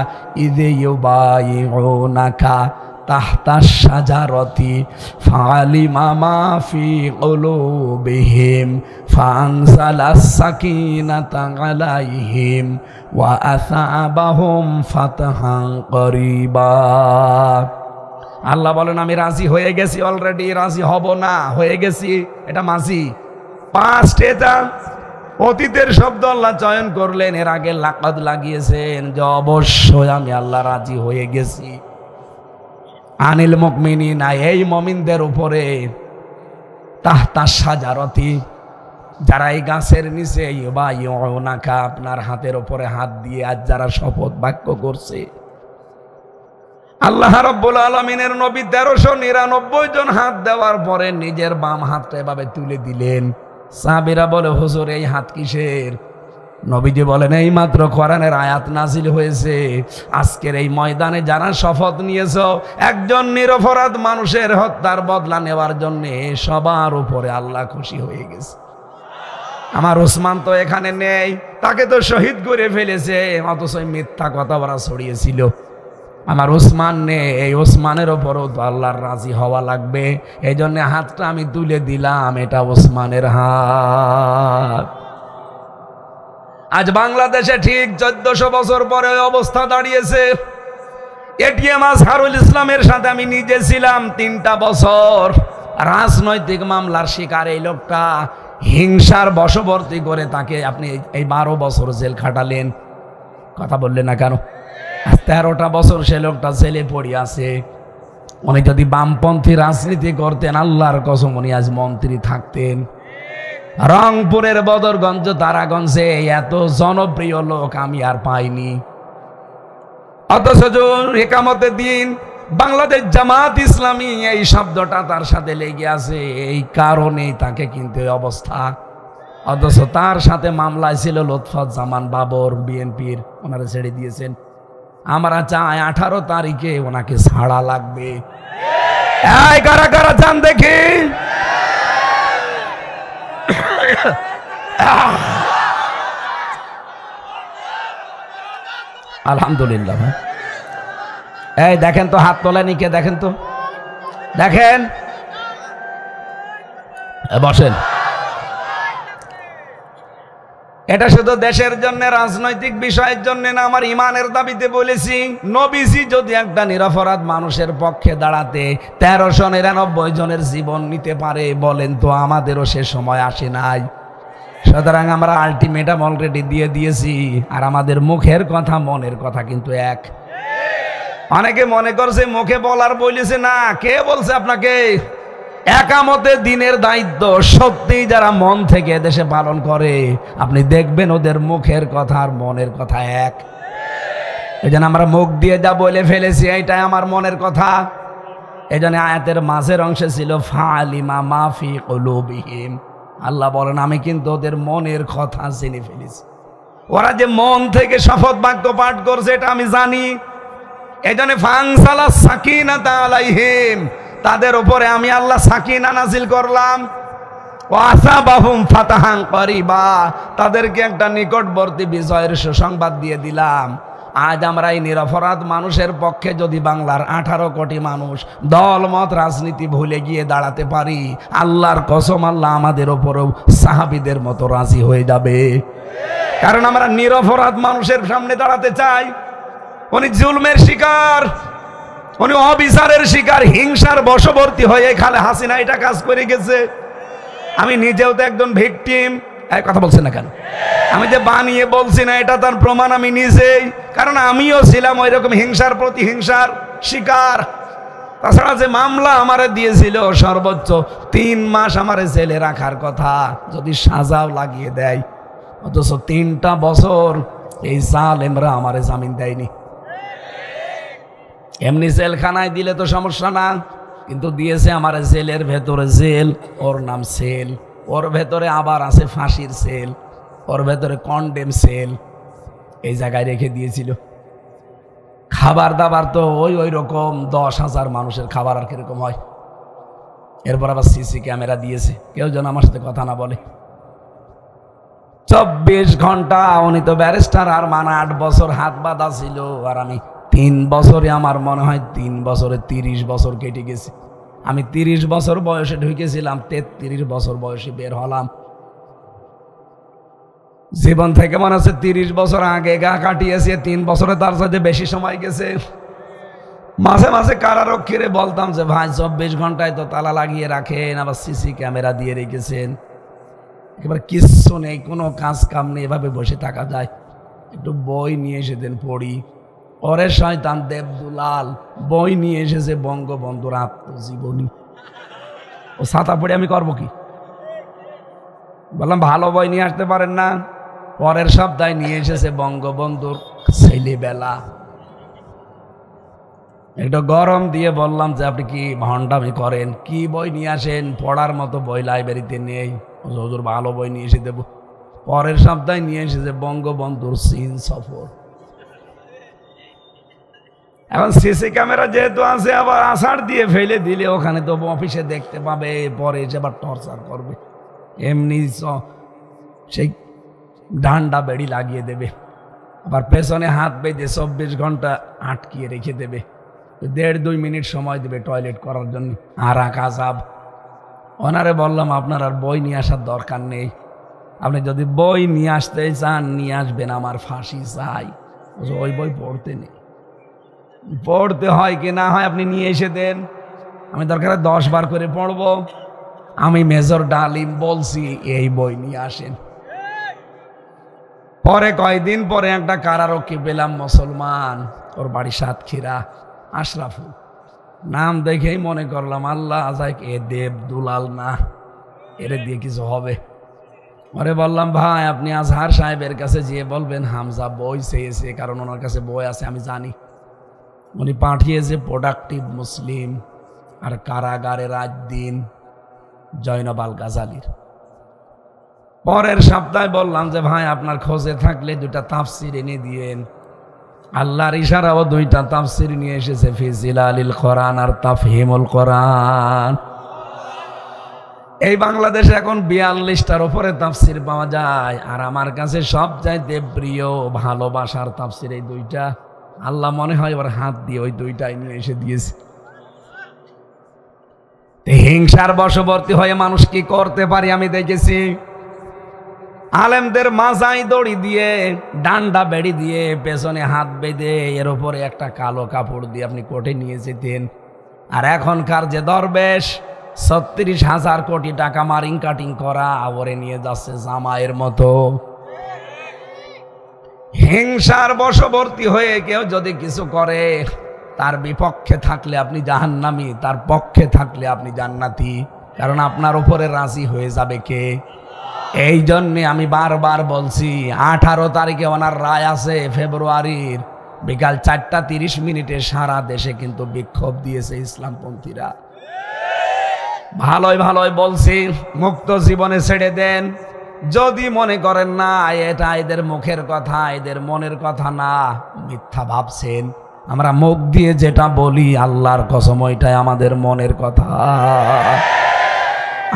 ইয ইউবাইউনাকা তাহতাশ শাজারাতি ফাআলিমা মা ফি কুলুবিহিম ফাআনজালাস সাকিনাতা আলাইহিম ওয়া আসাবাহুম ফাতহান করিবা। আল্লাহ বলেন আমি রাজি হয়ে গেছি, অলরেডি রাজি হব না, হয়ে গেছি। এটা মাঝি পাস্ট, এটা অতীতের শব্দ আল্লাহ চয়ন করলেন, এর আগে লাকাদ লাগিয়েছেন যে অবশ্যই আমি আল্লাহ রাজি হয়ে গেছি। আনিল মুমিনিনা, এই মুমিনদের উপরে, তাহতাশ শাজারাতি, যারা এই গাছের নিচে ইউবাইউনাকা, আপনার হাতের উপরে হাত দিয়ে আজ যারা শপথ বাক্য করছে। আল্লাহ রাব্বুল আলামিনের নবী 1399 জন হাত দেওয়ার পরে নিজের বাম হাতটা এভাবে তুলে দিলেন। সাহাবীরা বলে হুজুর এই হাত কিসের? নবীজি বলেন এই মাত্র কোরআনের আয়াত নাজিল হয়েছে, আজকের এই ময়দানে যারা শপথ নিয়েছো একজন নিরপরাধ মানুষের হত্যার বদলা নেওয়ার জন্য, সবার উপরে আল্লাহ খুশি হয়ে গেছে। আমার ওসমান তো এখানে নেই, তাকে তো শহীদ করে ফেলেছে, অথচ মিথ্যা কথা ওরা ছড়িয়েছিল। আমার ওসমান নেই, এই ওসমানের ওপরও তো আল্লাহর রাজি হওয়া লাগবে। এই জন্য হাতটা আমি তুলে দিলাম, এটা ওসমানের হাত। আজ বাংলাদেশে ঠিক 1400 বছর পরে অবস্থা দাঁড়িয়েছে। এটিএম আজহারুল ইসলামের সাথে আমি নিজে ছিলাম 3টা বছর। রাজনৈতিক মামলার শিকার এই লোকটা, হিংসার বশবর্তী করে তাকে আপনি এই 12 বছর জেল খাটালেন। কথা বললেন না কেন? 13টা বছর সে লোকটা জেলে পড়ে আছে। উনি যদি বামপন্থী রাজনীতি করতেন, আল্লাহর কসম উনি আজ মন্ত্রী থাকতেন। রংপুরের বদরগঞ্জ, তারাগঞ্জে এত জনপ্রিয় লোক আমি আর পাইনি। অথচ একামতের দিন বাংলাদেশ জামাত ইসলামী এই শব্দটা তার সাথে লেগে আছে, এই কারণেই তাকে কিন্তু এই অবস্থা। অথচ তার সাথে মামলায় ছিল লুৎফুজ্জামান বাবর, বিএনপির, ওনারা ছেড়ে দিয়েছেন। আমরা চাই 18 তারিখে ওনাকে ছাড়া লাগবে। এই কারা কারা চান দেখি? আলহামদুলিল্লাহ। এই দেখেন তো, হাত তোলেনি কে? দেখেন তো, দেখেন। বসেন। এটা শুধু দেশের জন্য, রাজনৈতিক বিষয়ের জন্য না, আমার ইমানের দাবিতে বলেছি। নবীজি যদি একটা নিরপরাধ মানুষের পক্ষে দাঁড়াতে 1399 জনের জীবন নিতে পারে, বলেন তো আমাদেরও সে সময় আসে নাই? সুতরাং আমরা আলটিমেটাম অলরেডি দিয়ে দিয়েছি। আর আমাদের মুখের কথা মনের কথা কিন্তু এক। অনেকে মনে করছে মুখে বলার বলেছে, না, কে বলছে আপনাকে? একামতে দিনের দায়িত্ব সত্যিই যারা মন থেকে দেশে পালন করে, আপনি দেখবেন ওদের মুখের কথা আর মনের কথা এক। এই জন্য আমরা মুখ দিয়ে যা বলে ফেলেছি, এইটাই আমার মনের কথা। এই জন্য আয়াতের মাঝের অংশে ছিল ফালিমা মাফি কুলুবিহিম। আল্লাহ বলেন আমি কিন্তু ওদের মনের কথা জেনে ফেলেছি। ওরা যে মন থেকে শপথ বাক্য পাঠ করছে এটা আমি জানি। এই জন্য ফানসালা সাকিনাতা আলাইহিম, তাদের উপরে আমি আল্লাহ সাকিনা নাজিল করলাম। ওয়াসাবাহুম ফাতাহান করিবা, তাদেরকে একটা নিকটবর্তী বিজয়ের সুসংবাদ দিয়ে দিলাম। আজ আমরা এই নিরপরাধ মানুষের পক্ষে যদি বাংলার 18 কোটি মানুষ দলমত রাজনীতি ভুলে গিয়ে দাঁড়াতে পারি, আল্লাহর কসম আল্লাহ আমাদের ওপরেও সাহাবীদের মতো রাজি হয়ে যাবে। কারণ আমরা নিরপরাধ মানুষের সামনে দাঁড়াতে চাই। উনি জুলমের শিকার, উনি অবিচারের শিকার, হিংসার বশবর্তী হয়ে খালে হাসিনা এটা কাজ করে গেছে। আমি নিজেও তো একজন ভিকটিম। এই কথা বলছেন না কেন? আমি যে বানিয়ে বলছি না, এটা তার প্রমাণ আমি নিজেই। কারণ আমিও ছিলাম ওই রকম হিংসার প্রতিহিংসার শিকার। তাছাড়া যে মামলা আমারে দিয়েছিল, সর্বোচ্চ 3 মাস আমারে জেলে রাখার কথা, যদি সাজাও লাগিয়ে দেয়, অথচ 3টা বছর এই জালেমরা আমারে জামিন দেয়নি। এমনি জেলখানায় দিলে তো সমস্যা না, কিন্তু দিয়েছে আমার জেলের ভেতরে জেল, ওর নাম সেল, ওর ভেতরে আবার আছে ফাঁসির সেল, ওর ভেতরে কন্ডেম সেল, এই জায়গায় রেখে দিয়েছিল। খাবার দাবার তো ওই রকম 10,000 মানুষের খাবার আর কিরকম হয়। এরপর আবার সিসি ক্যামেরা দিয়েছে, কেউ যেন আমার সাথে কথা না বলে। 24 ঘন্টা। উনি তো ব্যারিস্টার আরমান 8 বছর হাত বাঁধা ছিল, আর আমি 3 বছরে, আমার মনে হয় 3 বছরে 30 বছর কেটে গেছে। আমি 30 বছর বয়সে ঢুকেছিলাম, 33 বছর বয়সে বের হলাম। জীবন থেকে মনে হচ্ছে 30 বছর আগে গা কাটিয়েছে, 3 বছরে তার সাথে বেশি সময় গেছে। মাঝে মাঝে কারারক্ষীরে বলতাম যে ভাই 24 ঘন্টায় তো তালা লাগিয়ে রাখেন, আবার সিসি ক্যামেরা দিয়ে রেখেছেন, একেবারে কিচ্ছু নেই, কোনো কাজ কাম নেই, এভাবে বসে থাকা যায়? একটু বই নিয়ে এসে দেন পড়ি। ওরে শয়তান দেবদুলাল বই নিয়ে এসেছে বঙ্গবন্ধুর আত্মজীবনী, ও ছাতা পড়ে আমি করবো কি? বললাম ভালো বই নিয়ে আসতে পারেন না? পরের সপ্তাহে নিয়ে এসেছে বঙ্গবন্ধুর ছেলেবেলা। একটু গরম দিয়ে বললাম যে আপনি কি ভণ্ডামি করেন, কি বই নিয়ে আসেন? পড়ার মতো বই লাইব্রেরিতে নেই। হুজুর ভালো বই নিয়ে এসে দেবো। পরের সপ্তাহে নিয়ে এসেছে বঙ্গবন্ধুর চীন সফর। এখন সিসি ক্যামেরা যেহেতু আছে, আবার আষাঢ় দিয়ে ফেলে দিলে ওখানে তো অফিসে দেখতে পাবে, পরে এসে আবার টর্চার করবে। এমনি সেই ডান্ডা বেড়ি লাগিয়ে দেবে, আবার পেছনে হাত বেঁধে 24 ঘন্টা আটকিয়ে রেখে দেবে, 1.5-2 মিনিট সময় দেবে টয়লেট করার জন্য। আর আকাজাব। ওনারে বললাম আপনার আর বই নিয়ে আসার দরকার নেই, আপনি যদি বই নিয়ে আসতে চান নিয়ে আসবেন, আমার ফাঁসি চাই। ওই বই পড়তে নেই, পড়তে হয় কি না হয় আপনি নিয়ে এসে দেন। আমি দরকারে 10 বার করে পড়বো। আমি মেজর ডালিম বলছি এই বই নিয়ে আসেন। পরে কয়দিন পরে একটা কারারক্ষী পেলাম, মুসলমান, ওর বাড়ি সাতক্ষীরা, আশরাফুল নাম দেখেই মনে করলাম আল্লাহ আজাক এ দেব দুলাল না, এর দিয়ে কিছু হবে। পরে বললাম ভাই আপনি আজহার সাহেবের কাছে যেয়ে বলবেন হামজা বই চেয়েছে, কারণ ওনার কাছে বই আছে আমি জানি। উনি পাঠিয়েছে প্রোডাক্টিভ মুসলিম আর কারাগারে রাত দিন জয়নব আল গাজালির। পরের সপ্তাহে বললাম যে ভাই আপনার খোঁজে থাকলে 2টা তাফসির এনে দিয়েন। আল্লাহর ইশারাও 2টা তাফসির নিয়ে এসেছে, ফি জিলালিল কোরআন আর তাফহিমুল কোরআন। এই বাংলাদেশে এখন 42টার উপরে তাফসির পাওয়া যায়, আর আমার কাছে সবচাইতে প্রিয় ভালোবাসার তাফসির এই 2টা। আল্লাহ মনে হয় ওর হাত দিয়ে ওই 2টাই নিয়ে এসে দিয়েছে। হিংসার বশবর্তী হয়ে মানুষ কি করতে পারে আমি দেখেছি। আলেমদের মাজায় দড়ি দিয়ে, ডান্ডা বেড়ি দিয়ে, পেছনে হাত বেঁধে, এর উপরে একটা কালো কাপড় দিয়ে আপনি কোর্টে নিয়ে যেতেন। আর এখনকার যে দরবেশ 36,000 কোটি টাকা মারিং কাটিং করা, ওরে নিয়ে যাচ্ছে জামাইয়ের মতো। হিংসার বশবর্তী হয়ে কেউ যদি কিছু করে, তার বিপক্ষে থাকলে আপনি জাহান্নামী, তার পক্ষে থাকলে আপনি জান্নাতি, কারণ আপনার উপরে রাজি হয়ে যাবে কে? এই জন্যে আমি বারবার বলছি 18 তারিখে ওনার রায় আছে ফেব্রুয়ারির, বিকাল 4:30 সারা দেশে কিন্তু বিক্ষোভ দিয়েছে ইসলামপন্থীরা। ভালোই ভালোই বলছি মুক্ত জীবনে ছেড়ে দেন। যদি মনে করেন না এটা এদের মুখের কথা, এদের মনের কথা না, মিথ্যা ভাবছেন। আমরা মুখ দিয়ে যেটা বলি আল্লাহর কসম ওইটাই আমাদের মনের কথা।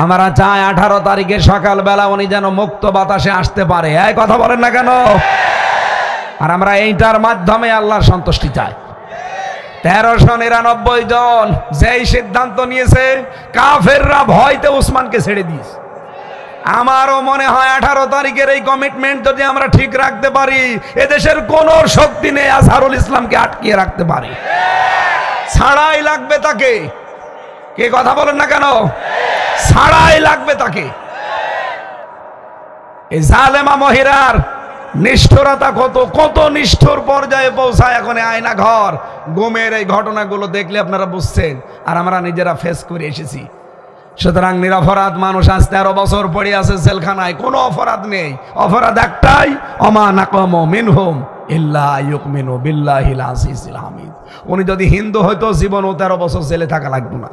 আমরা চাই 18 তারিখে সকালবেলা উনি যেন মুক্ত বাতাসে আসতে পারে। এই কথা বলেন না কেন? আর আমরা এইটার মাধ্যমে আল্লাহর সন্তুষ্টি চাই। 1399 জন যেই সিদ্ধান্ত নিয়েছে, কাফেররা ভয়তে উসমানকে ছেড়ে দিয়েছে। আমারও মনে হয় 18 তারিখের এই কমিটমেন্ট যদি আমরা ঠিক রাখতে পারি, এদেশের কোন শক্তি নেই আজহারুল ইসলামকে আটকিয়ে রাখতে পারে। ছাড়াই লাগবে তাকে। কে কথা বলেন না কেন? ছাড়াই লাগবে তাকে। এই জালেমা মহিলার নিষ্ঠুরতা কত কত নিষ্ঠুর পর্যায়ে পৌঁছায়। এখন আয়না ঘর গুমের এই ঘটনাগুলো দেখলে আপনারা বুঝছেন, আর আমরা নিজেরা ফেস করে এসেছি। সুতরাং নিরপরাধ মানুষ আজ 13 বছর পড়ে আছে জেলখানায়, কোনো অপরাধ নেই। অপরাধ একটাই, অমা নাকামু মিনহুম ইল্লা ইউমিনু বিল্লাহিল আজিজিল হামিদ। উনি যদি হিন্দু হয়তো জীবনও 13 বছর জেলে থাকা লাগতো না।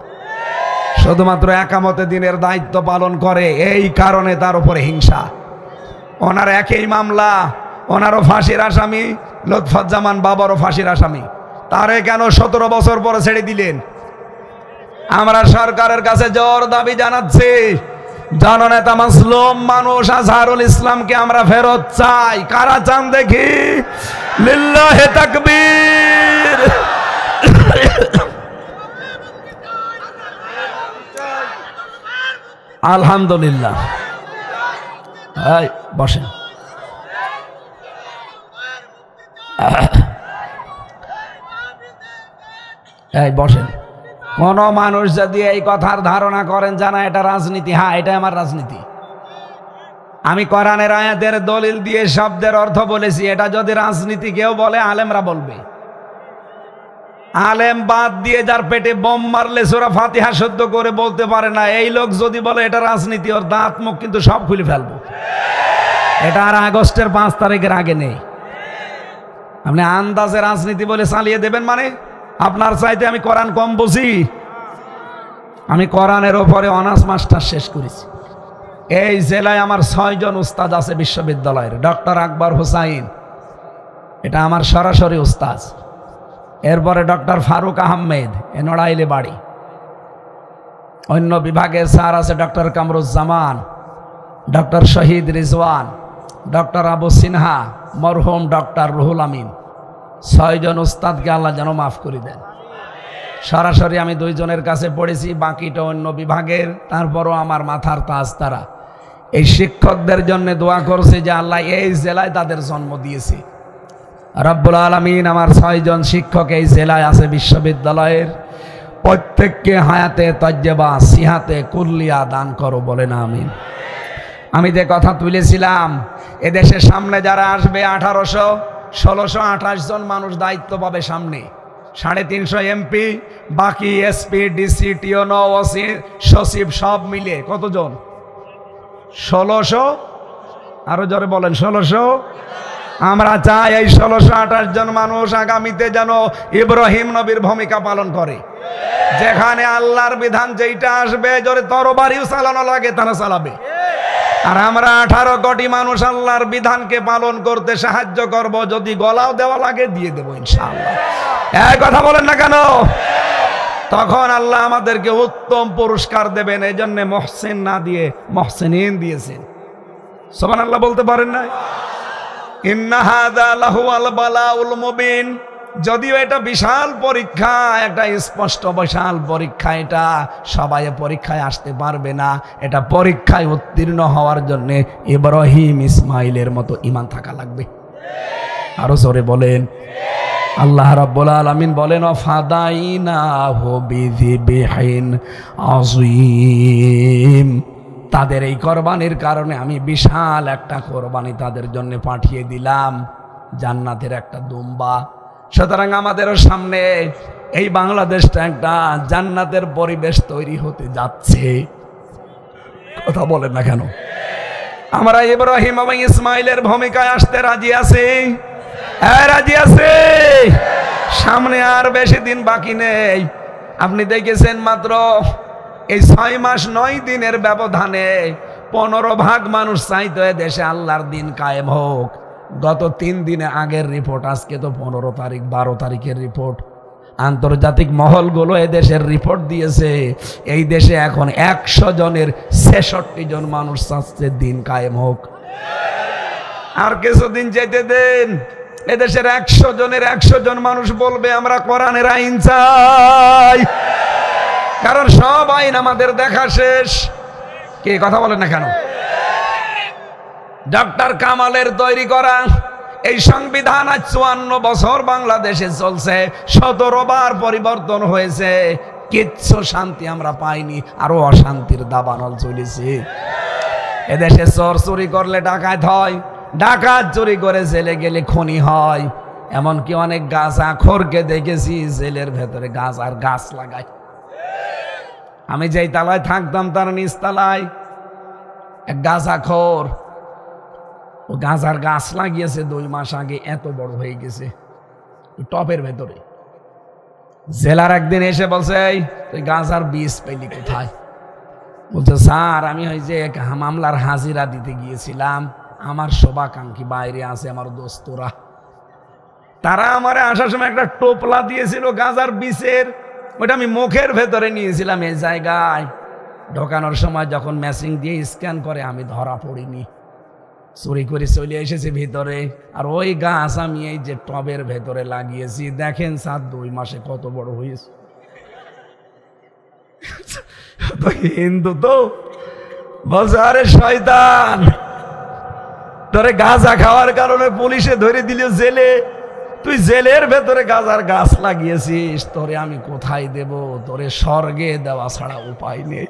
শুধুমাত্র একামতে দিনের দায়িত্ব পালন করে, এই কারণে তার উপরে হিংসা। ওনার একই মামলা, ওনারও ফাঁসির আসামি, লুৎফুজ্জামান বাবারও ফাঁসির আসামি। তারে কেন 17 বছর পরে ছেড়ে দিলেন? আমরা সরকারের কাছে জোর দাবি জানাচ্ছি, জননেতা মাসলুম মানুষ আজহারুল ইসলামকে আমরা ফেরত চাই। কারা চান দেখি? লিল্লাহে তাকবীর। আলহামদুলিল্লাহ। এই বসেন। এই বসেন। কোন মানুষ যদি এই কথার ধারণা করেন জানা এটা রাজনীতি, হ্যাঁ এটা আমার রাজনীতি। আমি কোরআনের আয়াতের দলিল দিয়ে শব্দের অর্থ বলেছি। এটা যদি রাজনীতি কেউ বলে, আলেমরা বলবে। আলেম বাদ দিয়ে যার পেটে বোম মারলে সূরা ফাতিহা শুদ্ধ করে বলতে পারে না, এই লোক যদি বলে এটা রাজনীতি, ওর দাঁত মুখ কিন্তু সব খুলে ফেলবো। এটা আর আগস্টের 5 তারিখের আগে নেই। আপনি আন্দাজে রাজনীতি বলে চালিয়ে দেবেন মানে? আপনার চাইতে আমি কোরআন কম বুঝি? আমি কোরআনের ওপরে অনার্স মাস্টার শেষ করেছি। এই জেলায় আমার 6 জন উস্তাদ আছে বিশ্ববিদ্যালয়ের। ডক্টর আকবর হুসাইন, এটা আমার সরাসরি উস্তাদ। এরপরে ডক্টর ফারুক আহমেদ, এ নড়াইলে বাড়ি। অন্য বিভাগের স্যার আছে ডক্টর কামরুজ্জামান, ডক্টর শহীদ রিজওয়ান, ডক্টর আবু সিনহা, মরহুম ডক্টর রুহুল আমিন। 6 জন উস্তাদকে আল্লাহ যেন মাফ করে দেন। সরাসরি আমি 2 জনের কাছে পড়েছি, বাকিটা অন্য বিভাগের। তারপরও আমার মাথার তাজ তারা। এই শিক্ষকদের জন্য দোয়া করছে যে আল্লাহ এই জেলায় তাদের জন্ম দিয়েছে। রব্বুল আলামিন আমার 6 জন শিক্ষক এই জেলায় আছে বিশ্ববিদ্যালয়ের। প্রত্যেককে হায়াতে তজ্জেবা সিহাতে কুল্লিয়া দান করো, বলেন আমিন। আমি যে কথা তুলেছিলাম, এদেশের সামনে যারা আসবে 1628 জন মানুষ দায়িত্ব পাবে সামনে, 350 এমপি, বাকি এসপি, ডিসি, টিওনো, ওসি, সচিব সব মিলে কতজন? 1600, আরো জোরে বলেন 1600। আমরা চাই এই 1628 জন মানুষ আগামীতে যেন ইব্রাহিম নবীর ভূমিকা পালন করে, যেখানে আল্লাহর বিধান যেইটা আসবে, জোরে তরবারিও চালানো লাগে তারা চালাবে। আর আমরা 18 কোটি মানুষ আল্লাহর বিধানকে পালন করতে সাহায্য করব, যদি গলাও দেওয়া লাগে দিয়ে দেবো ইনশাআল্লাহ। এই কথা বলেন না কেন? তখন আল্লাহ আমাদেরকে উত্তম পুরস্কার দেবেন। এই জন্য মহসিন না দিয়ে মহসিনিন দিয়েছেন। সুবহানাল্লাহ বলতে পারেন না? ইন্না হাযা লাহুয়াল বালাউল মুবিন। যদিও এটা বিশাল পরীক্ষা, একটা স্পষ্ট বিশাল পরীক্ষা, এটা সবাই পরীক্ষায় আসতে পারবে না। এটা পরীক্ষায় উত্তীর্ণ হওয়ার জন্য ইব্রাহিম ইসমাইলের মতো ঈমান থাকা লাগবে। আরো জোরে বলেন। আল্লাহ রাব্বুল আলামিন বলেন, ফাদাইনাহু বিযিবহিন আযীম। তাদের এই কোরবানির কারণে আমি বিশাল একটা কোরবানি তাদের জন্য পাঠিয়ে দিলাম, জান্নাতের একটা দুম্বা। সুতরাং আমাদেরও সামনে এই বাংলাদেশটা একটা জান্নাতের পরিবেশ তৈরি হতে যাচ্ছে। কথা বলেন না কেন? আমরা ইব্রাহিম এবং ইসমাইলের ভূমিকায় আসতে রাজি আছি। হ্যাঁ, রাজি আছে। সামনে আর বেশি দিন বাকি নেই। আপনি দেখেছেন মাত্র এই 6 মাস 9 দিনের ব্যবধানে 15 ভাগ মানুষ চাইতো দেশে আল্লাহর দিন কায়েম হোক। গত 3 দিনে আগের রিপোর্ট, আজকে তো 15 তারিখ, 12 তারিখের রিপোর্ট। আন্তর্জাতিক মহলগুলো এদেশের রিপোর্ট দিয়েছে, এই দেশে এখন 100 জনের 66 জন মানুষ চাচ্ছে দিন কায়েম হোক। আর কিছুদিন যেতে দেন, এদেশের 100 জনের 100 জন মানুষ বলবে আমরা কোরআনের আইন চাই। কারণ সব আইন আমাদের দেখা শেষ। কে কথা বলেন না কেন? ডক্টর কামালের তৈরি করা এই সংবিধান আজ 54 বছর বাংলাদেশে চলছে, 17 বার পরিবর্তন হয়েছে, কিচ্ছু শান্তি আমরা পাইনি, আরো অশান্তির দাবানল চলেছে। এদেশে চোর চুরি করলে ডাকাত হয়, ডাকাত চুরি করে জেলে গেলে খুনি হয়। এমনকি অনেক গাঁজাখোরকে দেখেছি জেলের ভেতরে গাঁজার গাছ লাগায়। আমি যেই তালায় থাকতাম তার নিচ তালায় এক গাঁজাখোর, ও গাঁজার গাছ লাগিয়েছে 2 মাস আগে, এত বড় হয়ে গেছে টপের ভেতরে। জেলার একদিন এসে বলছে, তুই গাঁজার বীজ পেলি কোথায়? বলছে, স্যার আমি ওই যে মামলার হাজিরা দিতে গিয়েছিলাম, আমার শোভাকাঙ্ক্ষী বাইরে আছে, আমার দোস্তরা, তারা আমার আসার সময় একটা টোপলা দিয়েছিল গাঁজার বীজের, ওটা আমি মুখের ভেতরে নিয়েছিলাম। এই জায়গায় ঢোকানোর সময় যখন ম্যাচিং দিয়ে স্ক্যান করে আমি ধরা পড়িনি, চুরি করে চলে এসেছি ভিতরে। আর ওই গাছ আমি এই যে টবের ভেতরে লাগিয়েছি, দেখেন স্যার 2 মাসে কত বড় হয়েছে। হিন্দু তো বলছে, আরে শয়তান, তোরে গাঁজা খাওয়ার কারণে পুলিশে ধরে দিল জেলে, তুই জেলের ভেতরে গাঁজার গাছ লাগিয়েছিস, তোরে আমি কোথায় দেব? তোরে স্বর্গে দেওয়া ছাড়া উপায় নেই।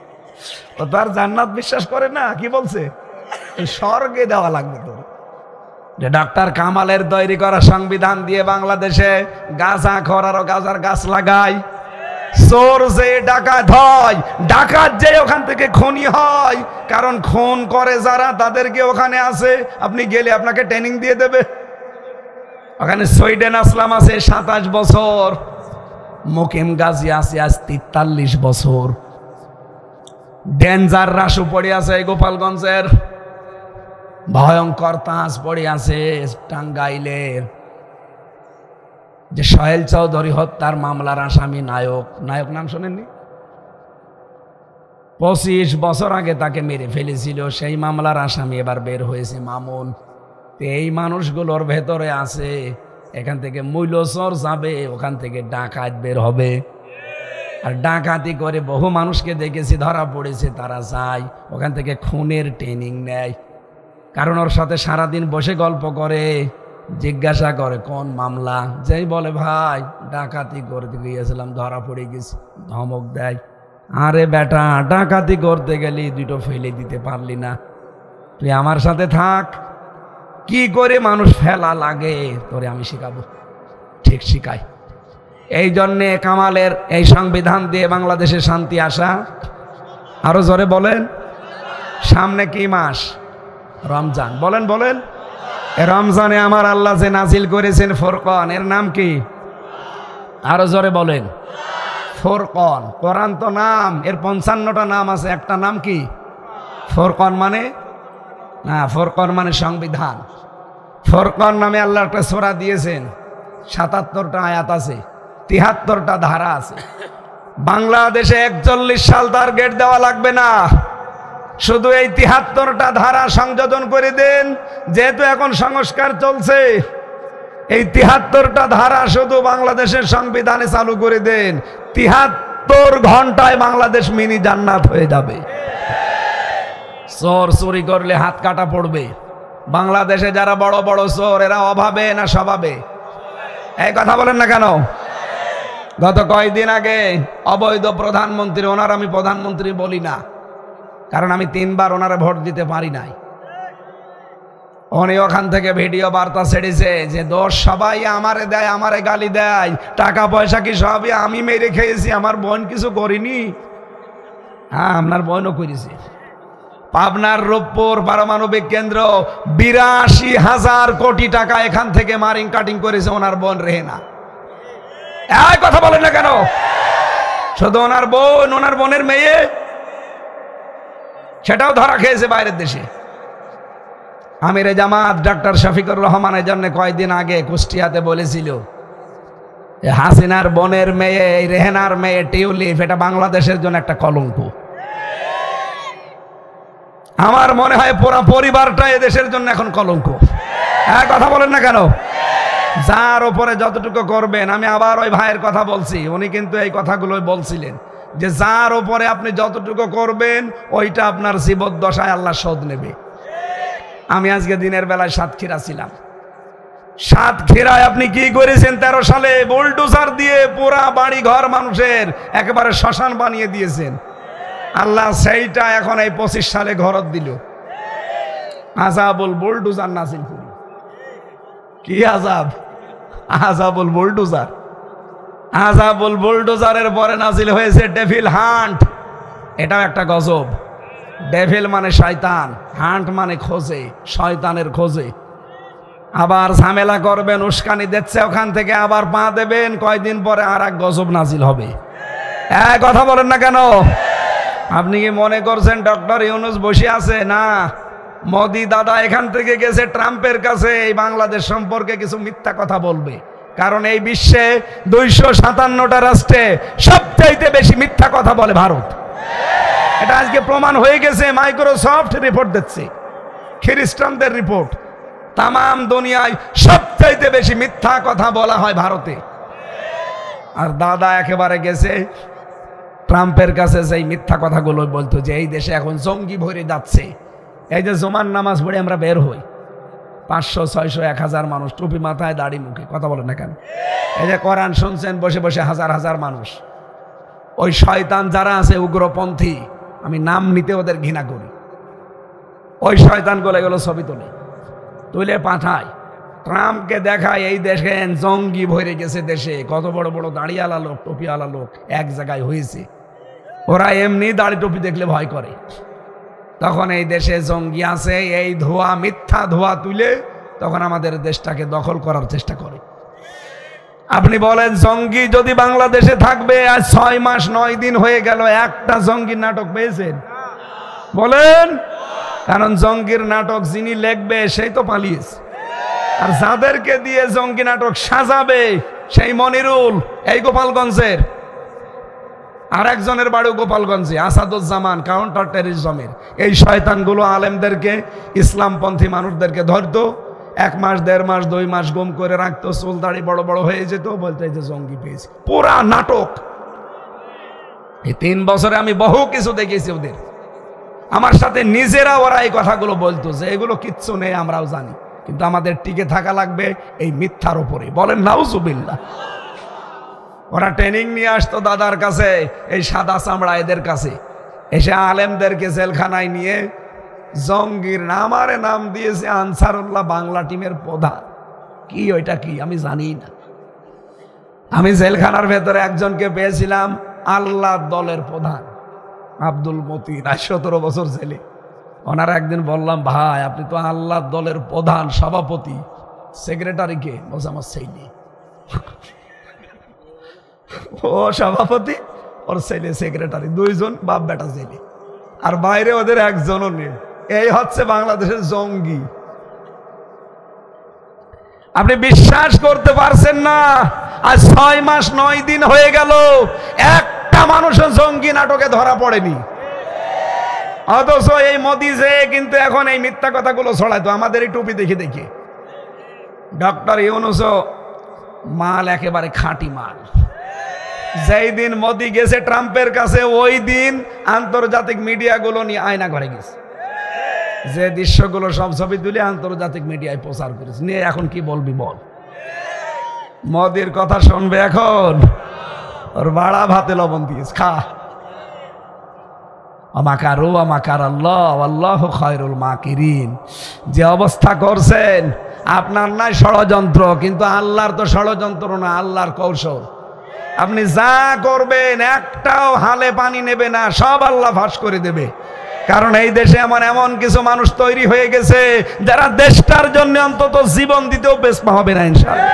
ও তার জান্নাত বিশ্বাস করে না, কি বলছে? স্বর্গে দেওয়া লাগবে তোর। যে ডক্টর কামালের তৈরি করা সংবিধান দিয়ে বাংলাদেশে গাঁজাখোর আরো গাঁজার গাছ লাগায়, চোর যে ডাকাত হয়, ডাকাত যে ওখান থেকে খুনি হয়। কারণ খুন করে যারা, তাদেরকে ওখানে আছে, আপনি গেলে আপনাকে ট্রেনিং দিয়ে দেবে। ওখানে সুইডেন আসলাম আছে 27 বছর, মুকিম গাজী আছে আজ 43 বছর, ডেঞ্জার রাসু পড়ে আছে গোপালগঞ্জের, ভয়ঙ্কর তাজ পড়ে আছে টাঙ্গাইলের। যে সোহেল চৌধুরী হত্যার মামলার আসামি নায়ক, নায়ক নাম শোনেননি? 25 বছর আগে তাকে মেরে ফেলেছিল, সেই মামলার আসামি এবার বের হয়েছে মামুন। এই মানুষগুলোর ভেতরে আছে, এখান থেকে মূল্যচর যাবে, ওখান থেকে ডাকাত বের হবে। আর ডাকাতি করে বহু মানুষকে দেখেছি ধরা পড়েছে, তারা যায় ওখান থেকে খুনের ট্রেনিং নেয়। কারণ ওর সাথে সারাদিন বসে গল্প করে, জিজ্ঞাসা করে কোন মামলা, যেই বলে ভাই ডাকাতি করতে গিয়েছিলাম ধরা পড়ে গেছি, ধমক দেয়, আরে বেটা ডাকাতি করতে গেলি দুটো ফেলে দিতে পারলি না, তুই আমার সাথে থাক, কি করে মানুষ ফেলা লাগে তোরে আমি শিখাবো। ঠিক শিখাই। এই জন্যে কামালের এই সংবিধান দিয়ে বাংলাদেশে শান্তি আসা। আরো জোরে বলেন। সামনে কি মাস? রমজান। বলেন বলেন। রমজানে আমার আল্লাহ যে নাজিল করেছেন ফুরকান, এর নাম কি? আরো জোরে বলেন। ফুরকান। কোরআন তো নাম, এর 55টা নাম আছে, একটা নাম কি? ফুরকান মানে না, ফুরকান মানে সংবিধান। ফুরকান নামে আল্লাহ একটা সূরা দিয়েছেন, 77টা আয়াত আছে, 73টা ধারা আছে। বাংলাদেশে 41 সাল টার্গেট দেওয়া লাগবে না, শুধু এই 73টা ধারা সংযোজন করে দেন। যেহেতু এখন সংস্কার চলছে, এই 73টা ধারা শুধু বাংলাদেশের সংবিধানে চালু করে দেন, 73 ঘন্টায় বাংলাদেশ মিনি জান্নাত হয়ে যাবে। চোর চুরি করলে হাত কাটা পড়বে। বাংলাদেশে যারা বড় বড় চোর, এরা অভাবে না স্বভাবে? এই কথা বলেন না কেন? গত কয়েকদিন আগে অবৈধ প্রধানমন্ত্রী, ওনার আমি প্রধানমন্ত্রী বলি না, কারণ আমি 3 বার ওনারা ভোট দিতে পারি নাই। উনি ওখান থেকে ভিডিও বার্তা ছেড়েছে যে দোষ সবাই আমারে দেয়, আমারে গালি দেয়, টাকা পয়সা কি সবই আমি মেরে খেয়েছি, আমার বোন কিছু করিনি। হ্যাঁ, আপনার বোনও করেছে। পাবনার রূপপুর পারমাণবিক কেন্দ্র 82,000 কোটি টাকা এখান থেকে মারিং কাটিং করেছে ওনার বোন রেহেনা। এই কথা বলেন না কেন? শুধু ওনার বোন, ওনার বোনের মেয়ে, সেটাও ধরা খেয়েছে বাইরের দেশে। আমিরে জামাত ডক্টর শফিকুর রহমানের জন্য কয়েকদিন আগে কুষ্টিয়াতে বলেছিল হাসিনার বোনের মেয়ে, এই রেহেনার মেয়ে টিউলিপ, এটা বাংলাদেশের জন্য একটা কলঙ্ক। আমার মনে হয় পুরো পরিবারটা এদেশের জন্য এখন কলঙ্ক। হ্যাঁ, কথা বলেন না কেন? যার উপরে যতটুকু করবেন, আমি আবার ওই ভাইয়ের কথা বলছি, উনি কিন্তু এই কথাগুলোই বলছিলেন যে যার উপরে আপনি যতটুকু করবেন ওইটা আপনার জীবদ্দশায় আল্লাহ শোধ নেবে। আমি আজকে দিনের বেলায় সাতক্ষীরা ছিলাম। সাতক্ষীরায় আপনি কি করেছেন? 13 সালে বুলডোজার দিয়ে পুরা বাড়ি ঘর মানুষের একেবারে শ্মশান বানিয়ে দিয়েছেন। আল্লাহ সেইটা এখন এই 25 সালে ঘরত দিল। আযাবুল বুলডোজার নাজিল করি। কি আযাব? আযাবুল বুলডোজার। আযাবুল বুলডোজারের পরে নাজিল হয়েছে ডেভিল হান্ট। এটাও একটা গজব। ডেভিল মানে শয়তান, হান্ট মানে খোঁজে, শয়তানের খোঁজে। আবার ঝামেলা করবেন, উস্কানি দিচ্ছে, ওখান থেকে আবার পা দেবেন, কয়দিন পরে আর এক গজব নাজিল হবে। কথা বলেন না কেন? আপনি কি মনে করছেন ডক্টর ইউনূস বসে আছে? না, মোদি দাদা এখান থেকে গেছে ট্রাম্পের কাছে এই বাংলাদেশ সম্পর্কে কিছু মিথ্যা কথা বলবে, কারণ এই বিশ্বে 257টা রাষ্ট্রে সবচাইতে বেশি মিথ্যা কথা বলে ভারত। এটা আজকে প্রমাণ হয়ে গেছে, মাইক্রোসফট রিপোর্ট দিচ্ছে, খ্রিস্টানদের রিপোর্ট। তামাম দুনিয়ায় সবচাইতে বেশি মিথ্যা কথা বলা হয় ভারতে। আর দাদা একেবারে গেছে ট্রাম্পের কাছে, সেই মিথ্যা কথাগুলো বলতো যে এই দেশে এখন জঙ্গি ভরে যাচ্ছে। এই যে জুমার নামাজ পড়ে আমরা বের হই, 500, 600, 1000 মানুষ, টুপি মাথায়, দাড়ি মুখে, কথা বলেন না কেন? এই যে কোরআন শুনছেন বসে বসে হাজার হাজার মানুষ। ওই শয়তান যারা আছে উগ্রপন্থী, আমি নাম নিতে ওদের ঘৃণা করি, ওই শয়তানগুলো এগুলো ছবি তুলে পাঠায়, ট্রাম্পকে দেখায় এই দেশে জঙ্গি ভরে গেছে, দেশে কত বড় বড় দাড়িওয়ালা লোক, টুপিওয়ালা লোক এক জায়গায় হয়েছে। ওরা এমনি দাড়ি টুপি দেখলে ভয় করে। তখন এই দেশে জঙ্গি আছে, এই ধোয়া, মিথ্যা ধোয়া তুলে তখন আমাদের দেশটাকে দখল করার চেষ্টা করে। আপনি বলেন জঙ্গি যদি বাংলাদেশে থাকবে, আজ 6 মাস 9 দিন হয়ে গেল, একটা জঙ্গির নাটক পেয়েছেন? বলেন। কারণ জঙ্গির নাটক যিনি লিখবে সেই তো পালিয়েছে, আর যাদেরকে দিয়ে জঙ্গি নাটক সাজাবে সেই মনিরুল, এই গোপালগঞ্জের, আর একজনের বাড়ি গোপালগঞ্জে, আসাদুজ্জামান, কাউন্টার টেররিজমের। এই শয়তানগুলো আলেমদেরকে, ইসলামপন্থী মানুষদেরকে ধরতো, 1 মাস 1.5 মাস 2 মাস গুম করে রাখতো, চুল দাড়ি বড় বড় হয়ে যেত, বলতে যে জঙ্গি পেয়েছে। পুরা নাটক। এই 3 বছরে আমি বহু কিছু দেখেছি ওদের। আমার সাথে নিজেরা ওরা এই কথাগুলো বলতো যে এগুলো কিচ্ছু নেই, আমরাও জানি, কিন্তু আমাদের টিকে থাকা লাগবে এই মিথ্যার উপরে। বলেন নাউজুবিল্লাহ। ওরা ট্রেনিং নিয়ে আসতো দাদার কাছে, এই সাদা চামড়া এদের কাছে, এসে আলেমদেরকে জেলখানায় নিয়ে জঙ্গির নামারে নাম দিয়েছে আনসারুল্লাহ বাংলা টিমের প্রধান। কি ওইটা কি আমি জানি না। আমি জেলখানার ভেতরে একজনকে পেয়েছিলাম আল্লাহ দলের প্রধান আব্দুল মতিন, 17 বছর জেলে। ওনারা একদিন বললাম, ভাই আপনি তো আল্লাহ দলের প্রধান সভাপতি, সেক্রেটারি কে? বলছে আমার ছেলে। ও সভাপতি, ওর ছেলে সেক্রেটারি, 2 জন বাপ বেটা জেলে, আর বাইরে ওদের একজনও নেই। এই হচ্ছে বাংলাদেশের জঙ্গি। আপনি বিশ্বাস করতে পারছেন না, আজ 6 মাস 9 দিন হয়ে গেল, একটা মানুষও জঙ্গি নাটকে ধরা পড়েনি। অথচ এই মোদি যে কিন্তু এখন এই মিথ্যা কথাগুলো ছড়ায়, তো আমাদের এই টুপি দেখে দেখে। ডক্টর ইউনূস মাল একেবারে খাঁটি মাল। যেই দিন মোদি গেছে ট্রাম্পের কাছে, ওই দিন আন্তর্জাতিক মিডিয়াগুলো নিয়ে আয়না ঘরে গেছে, যে দৃশ্যগুলো সব ছবি তুলে আন্তর্জাতিক মিডিয়ায় প্রচার করেছে। নিয়ে এখন কি বলবি বল? মোদির কথা শুনবে এখন? ওর বাড়া ভাতে লবণ দিয়েছে, খা। আমাকারু আমাকার আল্লাহ আল্লাহু খায়রুল মাকিরিন। যে অবস্থা করছেন, আপনার নাই ষড়যন্ত্র, কিন্তু আল্লাহর তো ষড়যন্ত্র না, আল্লাহর কৌশল। আপনি যা করবেন একটাও হালে পানি নেবে না, সব আল্লাহ ফাঁস করে দেবে। কারণ এই দেশে এমন কিছু মানুষ তৈরি হয়ে গেছে যারা দেশটার জন্য অন্তত জীবন দিতেও পেছপা হবে না ইনশাআল্লাহ।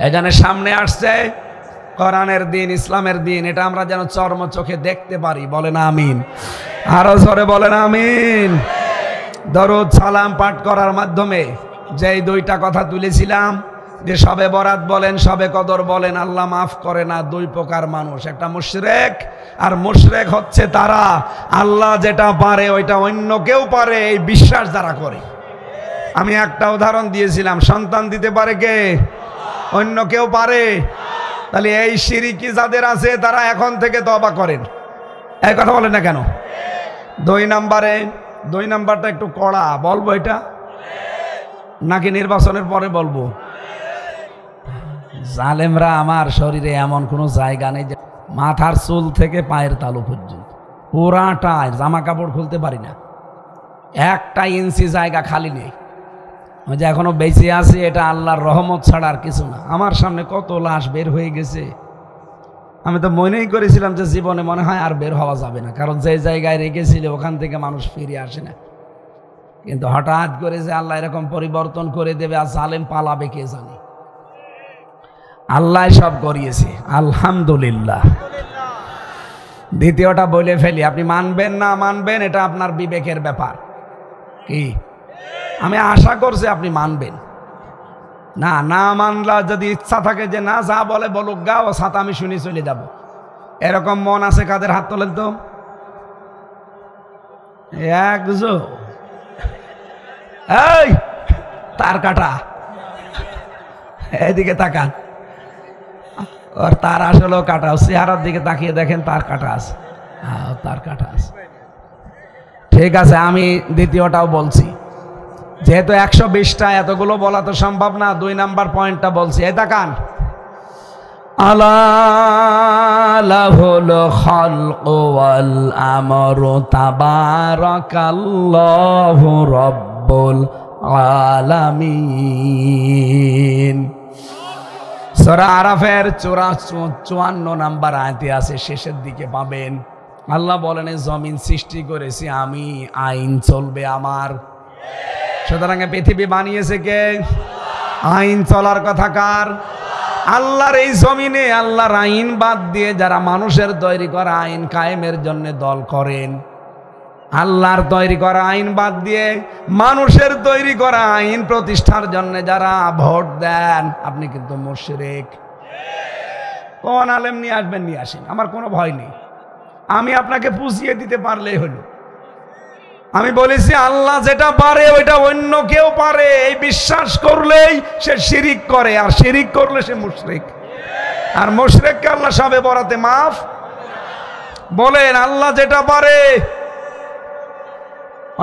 এখানে সামনে আসছে কোরআনের দিন, ইসলামের দিন, এটা আমরা যেন চর্ম চোখে দেখতে পারি। বলেন আমিন, আরো জোরে বলেন আমিন। দরুদ সালাম পাঠ করার মাধ্যমে যেই 2টা কথা তুলেছিলাম, যে সবে বরাত বলেন, সবে কদর বলেন, আল্লাহ মাফ করে না 2 প্রকার মানুষ। একটা মুশরিক, আর মুশরিক হচ্ছে তারা আল্লাহ যেটা পারে ওইটা অন্য কেউ পারে এই বিশ্বাস যারা করে। আমি একটা উদাহরণ দিয়েছিলাম, সন্তান দিতে পারে কে? অন্য কেউ পারে? তাহলে এই শিরকি যাদের আছে তারা এখন থেকে তওবা করেন। এই কথা বলেন না কেন? 2 নাম্বারটা একটু কড়া, বলবো এটা নাকি নির্বাচনের পরে বলবো? জালেমরা আমার শরীরে এমন কোনো জায়গা নেই যে মাথার চুল থেকে পায়ের তালু পর্যন্ত পুরাটাই, জামা কাপড় খুলতে পারি না, 1 ইঞ্চি জায়গা খালি নেই। আমি যে এখনো বেঁচে আছি এটা আল্লাহর রহমত ছাড়া আর কিছু না। আমার সামনে কত লাশ বের হয়ে গেছে, আমি তো মনেই করেছিলাম যে জীবনে মনে হয় আর বের হওয়া যাবে না, কারণ যে জায়গায় রেখেছিল ওখান থেকে মানুষ ফিরে আসে না। কিন্তু হঠাৎ করে যে আল্লাহ এরকম পরিবর্তন করে দেবে আর জালেম পালাবে কে জানে। আল্লাহ সব করিয়েছে, আলহামদুলিল্লাহ। দ্বিতীয়টা বলে ফেলি, আপনি মানবেন না মানবেন এটা আপনার বিবেকের ব্যাপার। কি আমি আশা করছি আপনি মানবেন। না মানলা যদি ইচ্ছা থাকে যে না যা বলে বলুক গা, ও সাথে আমি শুনি চলে যাব, এরকম মন আছে কাদের? হাত তোলেন তো। একজন এই তার কাটা, এদিকে তাকান, ওর তার আসলেও কাটা, চেহারার দিকে তাকিয়ে দেখেন তার কাটা আছে, তার কাটা আছে। ঠিক আছে, আমি দ্বিতীয়টাও বলছি, যেহেতু 120টা এতগুলো বলা তো সম্ভব না। 2 নাম্বার পয়েন্টটা বলছি, এই তাকান। আলা লাহুল খালকু ওয়াল আমরু তাবারাকাল্লাহু রাব্বুল আলামিন। সূরা আরাফের 54 নাম্বার আয়াতে আছে, শেষের দিকে পাবেন। আল্লাহ বলেন জমিন সৃষ্টি করেছি আমি, আইন চলবে আমার। সুতরাং পৃথিবী বানিয়েছে কে? আইন চলার কথা কার? আল্লাহর এই জমিনে আল্লাহর আইন বাদ দিয়ে যারা মানুষের তৈরি করা আইন কায়েমের জন্য দল করেন, আল্লাহর তৈরি করা আইন বাদ দিয়ে মানুষের তৈরি করা আইন প্রতিষ্ঠার জন্য যারা ভোট দেন, আপনি কিন্তু মুশরিক। কোন আলেম নিয়ে আসবেন নিয়ে আসেন, আমার কোনো ভয় নেই। আমি আপনাকে বুঝিয়ে দিতে পারলেই হলো। আমি বলেছি আল্লাহ যেটা পারে ওইটা অন্য কেউ পারে, এই বিশ্বাস করলেই সে শিরিক করে, আর শিরিক করলে সে মুশরিক। আর মুশরিককে আল্লাহ সবে বরাতে মাফ বলেন। আল্লাহ যেটা পারে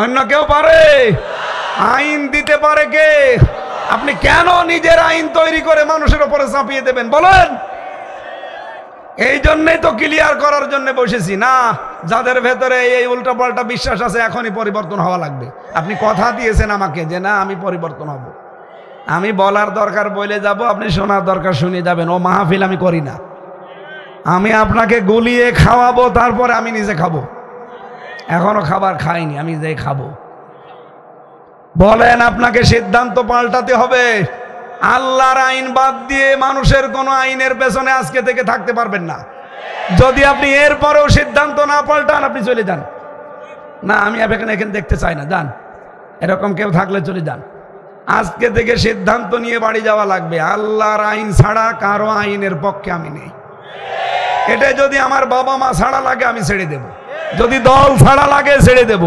অন্য কেউ পারে? আইন দিতে পারে কে? আপনি কেন নিজের আইন তৈরি করে মানুষের উপরে চাপিয়ে দেবেন বলেন? এই জন্যই তো ক্লিয়ার করার জন্য বসেছি না। যাদের ভেতরে এই উল্টাপাল্টা বিশ্বাস আছে এখনই পরিবর্তন হওয়া লাগবে। আপনি কথা দিয়েছেন আমাকে যে না আমি পরিবর্তন হব, আমি বলার দরকার বলে যাব, আপনি শোনার দরকার শুনে যাবেন। ও মাহফিল আমি করি না, আমি আপনাকে গুলিয়ে খাওয়াবো, তারপরে আমি নিজে খাবো। এখনো খাবার খাইনি, আমি যে খাবো। বলেন আপনাকে সিদ্ধান্ত পাল্টাতে হবে। আল্লাহর আইন বাদ দিয়ে মানুষের কোনো আইনের পেছনে আজকে থেকে থাকতে পারবেন না। যদি আপনি এরপরেও সিদ্ধান্ত না পাল্টান আপনি চলে যান। না আমি এখানে দেখতে চাই না, যান। এরকম কেউ থাকলে চলে যান। আজকে থেকে সিদ্ধান্ত নিয়ে বাড়ি যাওয়া লাগবে। আল্লাহর আইন ছাড়া কারো আইনের পক্ষে আমি নেই। এটা যদি আমার বাবা মা ছাড়া লাগে আমি ছেড়ে দেব, যদি দল ছাড়া লাগে ছেড়ে দেব,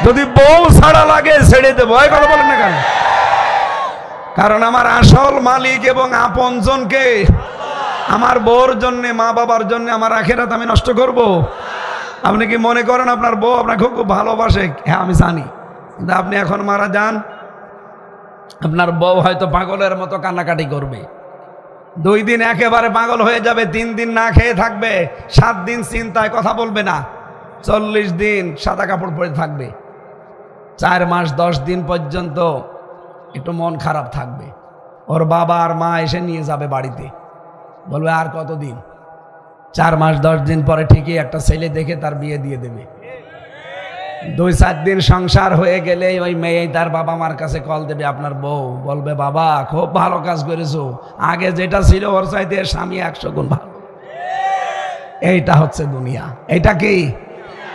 যদি বউ ছাড়া লাগে ছেড়ে দেবো। এই কথা বলেন না কেন? কারণ আমার আসল মালিক এবং আপনজনকে, আমার বউর জন্যে, মা বাবার জন্য আমার আখিরাত আমি নষ্ট করব? আপনি কি মনে করেন আপনার বউ আপনাকে খুব ভালোবাসে? হ্যাঁ আমি জানি, কিন্তু আপনি এখন মারা যান, আপনার বউ হয়তো পাগলের মতো কান্নাকাটি করবে, 2 দিন একেবারে পাগল হয়ে যাবে, 3 দিন না খেয়ে থাকবে, 7 দিন চিন্তায় কথা বলবে না, 40 দিন সাদা কাপড় পরে থাকবে, 4 মাস 10 দিন পর্যন্ত একটু মন খারাপ থাকবে। ওর বাবা আর মা এসে নিয়ে যাবে বাড়িতে, বলবে আর কতদিন? 4 মাস 10 দিন পরে ঠিকই একটা ছেলে দেখে তার বিয়ে দিয়ে দেবে। 2-4 দিন সংসার হয়ে গেলে ওই মেয়ে তার বাবা মার কাছে কল দেবে, আপনার বউ বলবে বাবা খুব ভালো কাজ করেছো, আগে যেটা ছিল ওর চাইতে স্বামী 100 গুণ ভালো। এইটা হচ্ছে দুনিয়া, এইটা কি?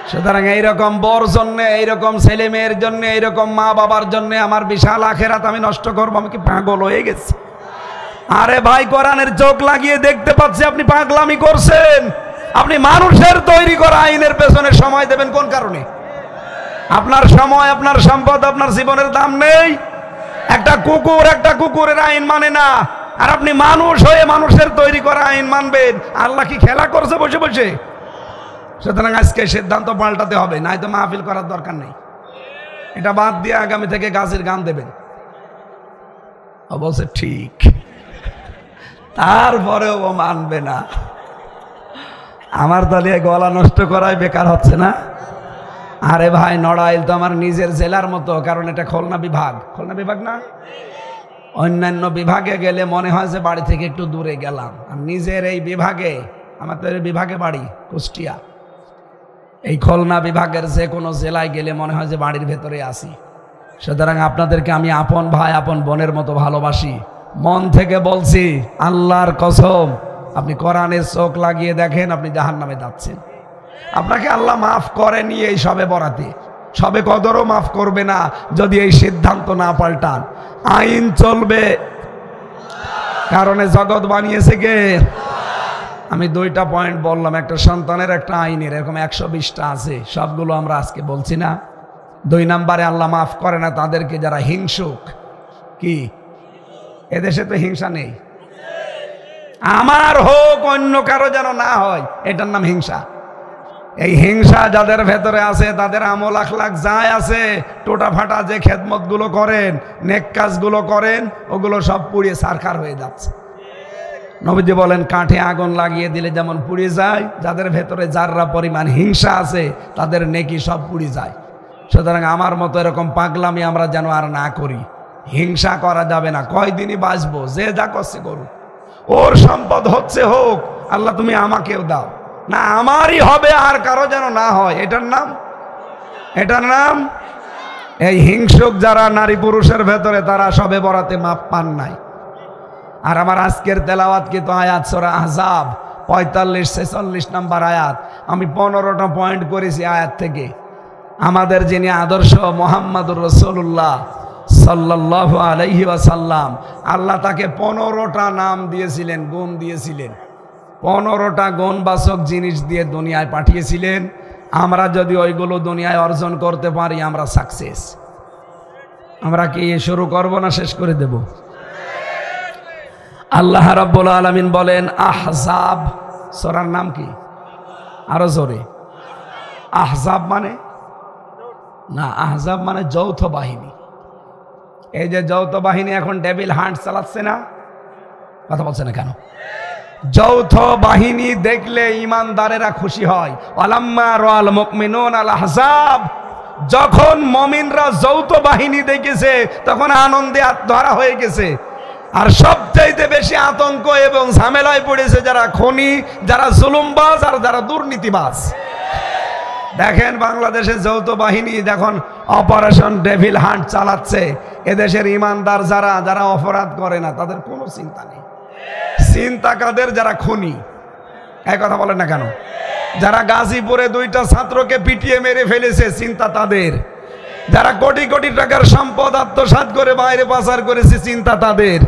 সুতরাং এইরকম বর জন্যে, এইরকম ছেলে মেয়ের জন্য, এইরকম মা বাবার জন্য আমার বিশাল আখেরাত আমি নষ্ট করবো? আমি কি পাগল হয়ে গেছি? আরে ভাই কোরআনের চোখ লাগিয়ে দেখতে পাচ্ছি আপনি পাগলামি করছেন। আপনি মানুষের তৈরি করা আইনের পেছনে সময় দেবেন কোন কারণে? আপনার সময়, আপনার সম্পদ, আপনার জীবনের দাম নেই। একটা কুকুরের আইন মানে না, আর আপনি মানুষ হয়ে মানুষের তৈরি করা আইন মানবেন? আল্লাহ কি খেলা করছে বসে বসে? সুতরাং আজকে সিদ্ধান্ত পাল্টাতে হবে, নাই তো মাহফিল করার দরকার নেই। এটা বাদ দিয়ে আগামী থেকে গাছের গান দেবেন। ও বলছে ঠিক, তারপরেও ও মানবে না। আমার তাহলে গলা নষ্ট করাই বেকার হচ্ছে না? আরে ভাই নড়াইল তো আমার নিজের জেলার মতো, কারণ এটা খুলনা বিভাগ। খুলনা বিভাগ না, অন্যান্য বিভাগে গেলে মনে হয় যে বাড়ি থেকে একটু দূরে গেলাম, আর নিজের এই বিভাগে, আমার তো এই বিভাগে বাড়ি কুষ্টিয়া, এই খুলনা বিভাগের যে কোনো জেলায় গেলে মনে হয় যে বাড়ির ভেতরে আসি। সুতরাং আপনাদেরকে আমি আপন ভাই আপন বোনের মতো ভালোবাসি। মন থেকে বলছি, আল্লাহর কসম, আপনি কোরআনের চোখ লাগিয়ে দেখেন আপনি জাহান্নামে যাচ্ছেন। আপনাকে আল্লাহ মাফ করেনি এই সবে বরাতে, সবে কদরও মাফ করবে না যদি এই সিদ্ধান্ত না পাল্টান। আইন চলবে, কারণে জগৎ বানিয়েছে কে? আমি 2টা পয়েন্ট বললাম, একটা সন্তানের, একটা আইনের, এরকম 120টা আছে, সবগুলো আমরা আজকে বলছি না। 2 নম্বরে আল্লাহ মাফ করে না তাদেরকে যারা হিংসুক। কি এদেশে তো হিংসা নেই, আমার হোক অন্য কারো যেন না হয়, এটার নাম হিংসা। এই হিংসা যাদের ভেতরে আছে তাদের আমল আখলাক যায় আছে, টোটা ফাটা যে খেদমতগুলো করেন, নেক কাজগুলো করেন, ওগুলো সব পুড়িয়ে ছারখার হয়ে যাচ্ছে। নবীজি বলেন কাঠে আগুন লাগিয়ে দিলে যেমন পুড়ে যায়, যাদের ভেতরে যাররা পরিমাণ হিংসা আছে তাদের নেকি সব পুড়ে যায়। সুতরাং আমার মতো এরকম পাগলামি আমরা যেন আর না করি। হিংসা করা যাবে না, কয়দিনই বাঁচবো, যে যা করছে করুক, ওর সম্পদ হচ্ছে হোক, আল্লাহ তুমি আমাকেও দাও না, আমারই হবে আর কারো যেন না হয়। এটার নাম এই হিংসুক যারা নারী পুরুষের ভেতরে, তারা সবে বরাতে মাপ পান নাই। আর আমার আজকের তেলাওয়াত কিন্তু আয়াত সূরা আহজাব 45-46 নম্বর আয়াত, আমি 15টা পয়েন্ট করেছি আয়াত থেকে। আমাদের যিনি আদর্শ মুহাম্মদুর রাসূলুল্লাহ সাল্লাল্লাহু আলাইহি ওয়াসাল্লাম, আল্লাহ তাকে 15টা নাম দিয়েছিলেন, গুণ দিয়েছিলেন, 15টা গুণবাচক জিনিস দিয়ে দুনিয়ায় পাঠিয়েছিলেন। আমরা যদি ওইগুলো দুনিয়ায় অর্জন করতে পারি আমরা সাকসেস। আমরা কি শুরু করব না শেষ করে দেব? আল্লাহ রাব্বুল আলামিন বলেন আহজাব, সূরার নাম কি? আরো জোরে। আহজাব মানে না, আহজাব মানে যৌথ বাহিনী। এই যে যৌথ বাহিনী এখন ডেভিল হান্ট চালাচ্ছে না, কথা বলছে না কেন? যৌথ বাহিনী দেখলে ইমানদারেরা খুশি হয়। ওয়ালাম্মা রাআল মুমিনুন আল আহজাব, যখন মুমিনরা যৌথ বাহিনী দেখেছে তখন আনন্দে আত্মহারা হয়ে গেছে। আর সবচাইতে বেশি আতঙ্ক এবং ঝামেলায় পড়েছে যারা খনি, যারা জুলুমবাজ আর যারা দুর্নীতিবাজ। দেখেন বাংলাদেশের যৌথ বাহিনী যখন অপারেশন ডেভিল হান্ট চালাচ্ছে, এদেশের ইমানদার যারা যারা অপরাধ করে না তাদের কোনো চিন্তা নেই। চিন্তা কাদের? যারা খুনি। এই কথা বলেন না কেন? যারা গাজীপুরে 2টা ছাত্রকে পিটিয়ে মেরে ফেলেছে, চিন্তা তাদের। যারা কোটি কোটি টাকার সম্পদ আত্মসাৎ করে বাইরে পাচার করেছে, চিন্তা তাদের।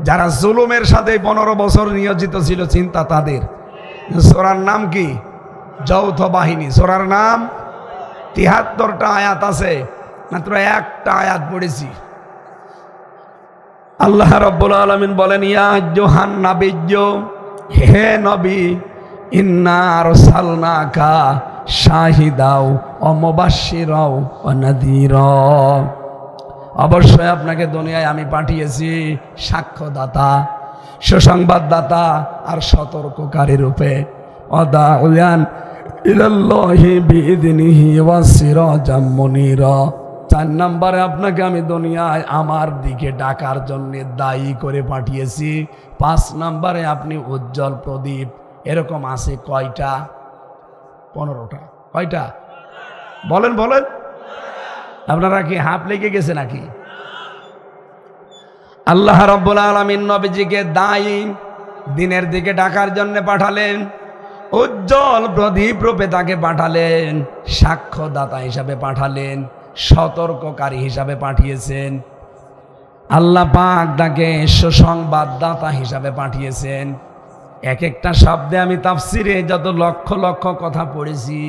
যারা জুলুমের সাথে 15 বছর নিয়োজিত ছিল, চিন্তা তাদের। সূরার নাম কি? যৌথ বাহিনী। সূরার নাম 73টা আয়াত আছে, মাত্র একটা আয়াত পড়েছি। আল্লাহ রাব্বুল আলামিন বলেন, ইয়া আইয়ুহান নাবিয়্যু, হে নবী, ইন্না আরসালনাকা শাহিদাও ওয়া মুবাশশিরাও ওয়া নাযীরা, অবশ্যই আপনাকে দুনিয়ায় আমি পাঠিয়েছি সাক্ষ্যদাতা, সুসংবাদদাতা আর সতর্ককারী রূপে। ওয়াদাউয়ান ইলাল্লাহি বিইذনিহি ওয়া সিরাজাম মুনীরা। 4 নম্বরে আপনাকে আমি দুনিয়ায় আমার দিকে ডাকার জন্য দায়ী করে পাঠিয়েছি। 5 নম্বরে আপনি উজ্জ্বল প্রদীপ। এরকম আছে কয়টা? 15টা। কয়টা বলেন বলেন? আপনারা কি হাঁপ লেগে গেছে নাকি? আল্লাহ রাব্বুল আলামিন নবীজিকে দায়ী দিনের দিকে ডাকার জন্য পাঠালেন, উজ্জ্বল প্রদীপ রূপে তাকে পাঠালেন, সাক্ষ্যদাতা হিসাবে পাঠালেন, সতর্ককারী হিসাবে পাঠিয়েছেন। আল্লাহ পাক তাকে সুসংবাদদাতা হিসাবে পাঠিয়েছেন। এক একটা শব্দে আমি তাফসিরে যত লক্ষ লক্ষ কথা পড়েছি,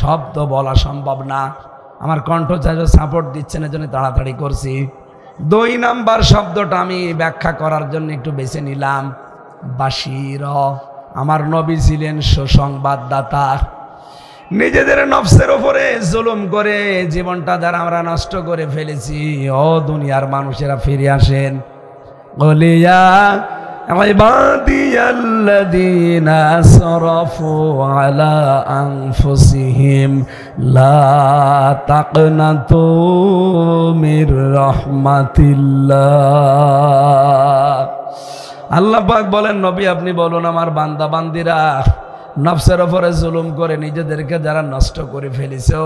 শব্দ বলা সম্ভব না। আমার কণ্ঠচার্য সাপোর্ট দিচ্ছেন, এজন্য তাড়াতাড়ি করছি। 2 নাম্বার শব্দটা আমি ব্যাখ্যা করার জন্য একটু বেছে নিলাম, বাশির। আমার নবী ছিলেন সুসংবাদদাতা। নিজেদের নফসের উপরে জুলুম করে জীবনটা যারা আমরা নষ্ট করে ফেলেছি, ও দুনিয়ার মানুষেরা ফিরে আসেন। বলিয়া ইবাদিয়াল্লাযীনা আসরাফু আলা আনফুসিহিম লা তাকনাতু মির রাহমাতিল্লাহ। আল্লাহ পাক বলেন, নবী আপনি বলুন, আমার বান্দা বান্দিরা নফসের উপরে জুলুম করে নিজেদেরকে যারা নষ্ট করে ফেলেছো,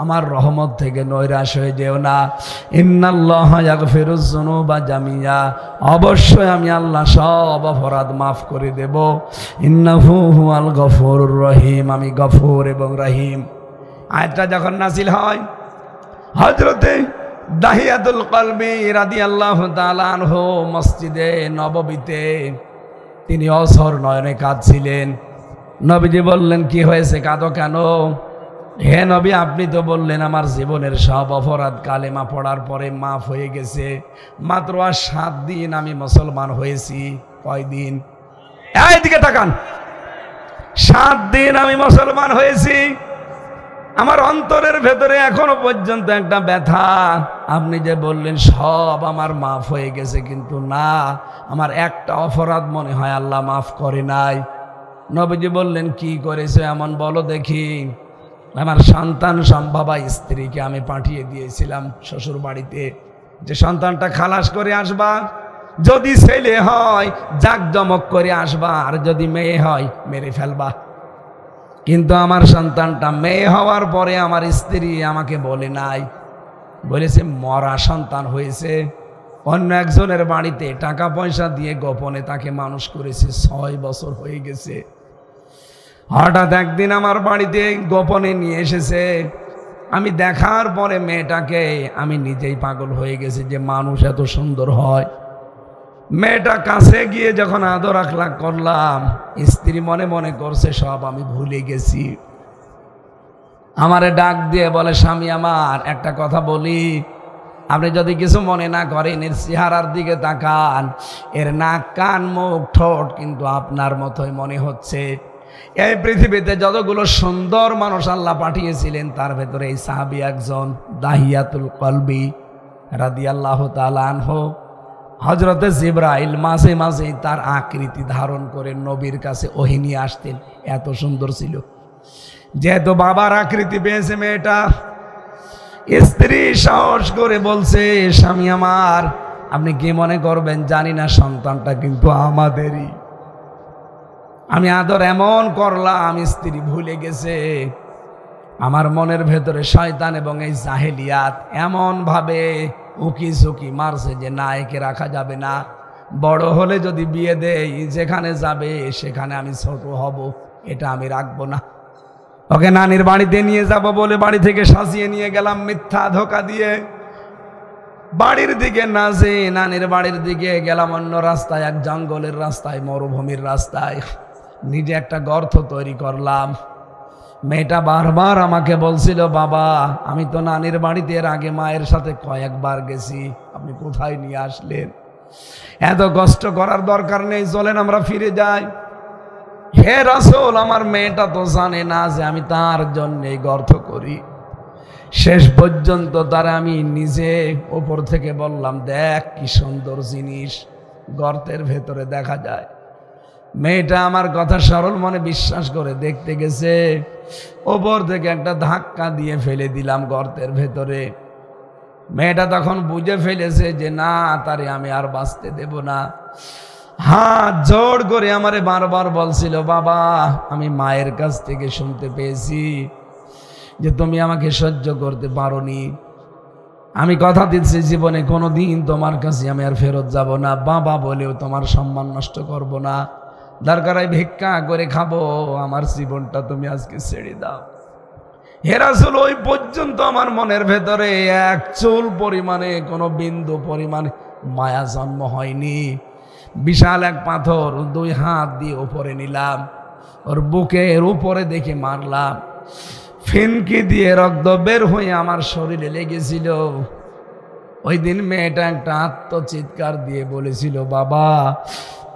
আমার রহমত থেকে নৈরাশ হয়ে যেও না। ইন্নাল্লাহা ইয়াগফিরুয যুনুবা জামিয়া, অবশ্যই আমি আল্লাহ সব অপরাধ মাফ করে দেব। ইন্নাহু হুয়াল গফুরুর রহিম, আমি গফুর এবং রহিম। আয়াতটা যখন নাযিল হয়, হযরতে দাহিয়াতুল কলবি রাদিয়াল্লাহু তাআলা আনহু মসজিদে নববীতে তিনি অঝর নয়নে কাঁদছিলেন। নবীজি বললেন, কি হয়েছে, কাঁদো কেন? হে নবী, আপনি তো বললেন আমার জীবনের সব অপরাধ কালেমা পড়ার পরে মাফ হয়ে গেছে। মাত্র আর 7 দিন আমি মুসলমান হয়েছি। কয়দিন? এইদিকে তাকান। 7 দিন আমি মুসলমান হয়েছি। আমার অন্তরের ভেতরে এখনো পর্যন্ত একটা ব্যথা। আপনি যে বললেন সব আমার মাফ হয়ে গেছে, কিন্তু না, আমার একটা অপরাধ মনে হয় আল্লাহ মাফ করে নাই। নবীজি বললেন, কি করেছে এমন বলো দেখি। আমার সন্তান সম্ভবা স্ত্রীকে আমি পাঠিয়ে দিয়েছিলাম শ্বশুর বাড়িতে, যে সন্তানটা খালাস করে আসবা, যদি ছেলে হয় জাকজমক করে আসবা, আর যদি মেয়ে হয় মেরে ফেলবা। কিন্তু আমার সন্তানটা মেয়ে হওয়ার পরে আমার স্ত্রী আমাকে বলে নাই, বলেছে মরা সন্তান হয়েছে, অন্য একজনের বাড়িতে টাকা পয়সা দিয়ে গোপনে তাকে মানুষ করেছে। 6 বছর হয়ে গেছে। হঠাৎ একদিন আমার বাড়িতে গোপনে নিয়ে এসেছে। আমি দেখার পরে মেয়েটাকে আমি নিজেই পাগল হয়ে গেছি যে মানুষ এত সুন্দর হয়। মেয়েটা কাছে গিয়ে যখন আদর আখলাক করলাম, স্ত্রী মনে মনে করছে সব আমি ভুলে গেছি। আমারে ডাক দিয়ে বলে, স্বামী আমার একটা কথা বলি, আপনি যদি কিছু মনে না করেন, এর চেহারার দিকে তাকান, এর নাক কান মুখ ঠোঁট কিন্তু আপনার মতোই মনে হচ্ছে। এই পৃথিবীতে যতগুলো সুন্দর মানুষ আল্লাহ পাঠিয়েছিলেন, তার ভেতরে এই সাহাবী একজন, দাহিয়াতুল কলবি রাদিয়াল্লাহু তাআলা আনহু। হযরতে জিবরাইল মাঝে মাঝে তার আকৃতি ধারণ করে নবীর কাছে ওহী নিয়ে আসতেন, এত সুন্দর ছিল। যেহেতু বাবার আকৃতি পেয়েছে মেয়েটা, স্ত্রী সাহস করে বলছে, স্বামী আমার, আপনি কি মনে করবেন জানি না, সন্তানটা কিন্তু আমাদেরই। আমি আদর এমন করলাম, স্ত্রী ভুলে গেছে। আমার মনের ভেতরে শয়তান এবং এই জাহেলিয়াত এমন ভাবে উকি ঝুঁকি মারছে যে না, একে রাখা যাবে না। বড় হলে যদি বিয়ে দেই, যেখানে যাবে সেখানে আমি ছোট হব, এটা আমি রাখবো না। ওকে নানির বাড়িতে নিয়ে যাব বলে বাড়ি থেকে সাজিয়ে নিয়ে গেলাম মিথ্যা ধোকা দিয়ে। বাড়ির দিকে না যে নানির বাড়ির দিকে গেলাম অন্য রাস্তায়, এক জঙ্গলের রাস্তায়, মরুভূমির রাস্তায়। নিজে একটা গর্ত তৈরি করলাম। মেয়েটা বারবার আমাকে বলছিল, বাবা আমি তো নানির বাড়িতে এর আগে মায়ের সাথে কয়েকবার গেছি, আপনি কোথায় নিয়ে আসলেন? এত কষ্ট করার দরকার নেই, চলেন আমরা ফিরে যাই। হে রাসূল, আমার মেয়েটা তো জানে না যে আমি তার জন্য এই গর্ত করি। শেষ পর্যন্ত তার আমি নিজে ওপর থেকে বললাম, দেখ কি সুন্দর জিনিস গর্তের ভেতরে দেখা যায়। মেয়েটা আমার কথা সরল মনে বিশ্বাস করে দেখতে গেছে। ওপর থেকে একটা ধাক্কা দিয়ে ফেলে দিলাম গর্তের ভেতরে। মেয়েটা তখন বুঝে ফেলেছে যে না, তারে আমি আর বাঁচতে দেব না। হাত জোড় করে আমারে বারবার বলছিল, বাবা আমি মায়ের কাছ থেকে শুনতে পেয়েছি যে তুমি আমাকে সহ্য করতে পারোনি। আমি কথা দিচ্ছি জীবনে কোনোদিন তোমার কাছে আমি আর ফেরত যাব না। বাবা বলেও তোমার সম্মান নষ্ট করব না। দরকার হয় ভিক্ষা করে খাবো, আমার জীবনটা তুমি আজকে ছেড়ে দাও। হে রাসূল, ওই পর্যন্ত আমার মনের ভেতরে এক চুল পরিমাণে, কোনো বিন্দু পরিমাণে মায়া জন্ম হয়নি। বিশাল এক পাথর 2 হাত দিয়ে উপরে নিলাম, ওর বুকের উপরে দেখে মারলাম। ফিনকি দিয়ে রক্ত বের হয়ে আমার শরীরে লেগেছিল। ওই দিন মেয়েটা একটা আত্মচিৎকার দিয়ে বলেছিল, বাবা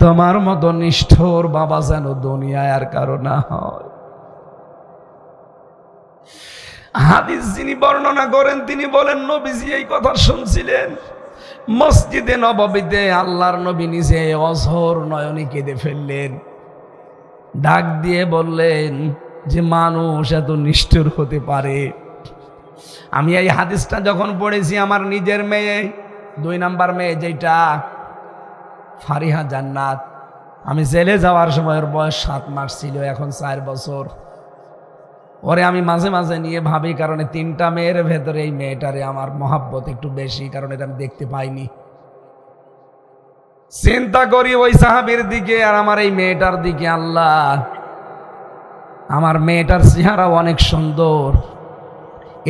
তোমার মতো নিষ্ঠুর বাবা যেন দুনিয়ায় আর কারো না হয়। হাদিস যিনি বর্ণনা করেন তিনি বলেন, নবীজি এই কথা শুনছিলেন মসজিদে নববীতে। আল্লাহর নবী নিজে অঝোর নয়নে কেঁদে ফেললেন। ডাক দিয়ে বললেন যে মানুষ এত নিষ্ঠুর হতে পারে। আমি এই হাদিসটা যখন পড়েছি, আমার নিজের মেয়ে, 2 নাম্বার মেয়ে যেটা ফারিহা জান্নাত, আমি জেলে যাওয়ার সময় ওর বয়স 7 মাস ছিল, এখন 4 বছর। ওরে আমি মাঝে মাঝে নিয়ে ভাবি, কারণ 3টা মেয়ের ভেতরে এই মেয়েটারে আমার মহাব্বত একটু বেশি, কারণ এটা আমি দেখতে পাইনি। চিন্তা করি ওই সাহাবীর দিকে আর আমার এই মেয়েটার দিকে। আল্লাহ, আমার মেয়েটার চেহারা অনেক সুন্দর,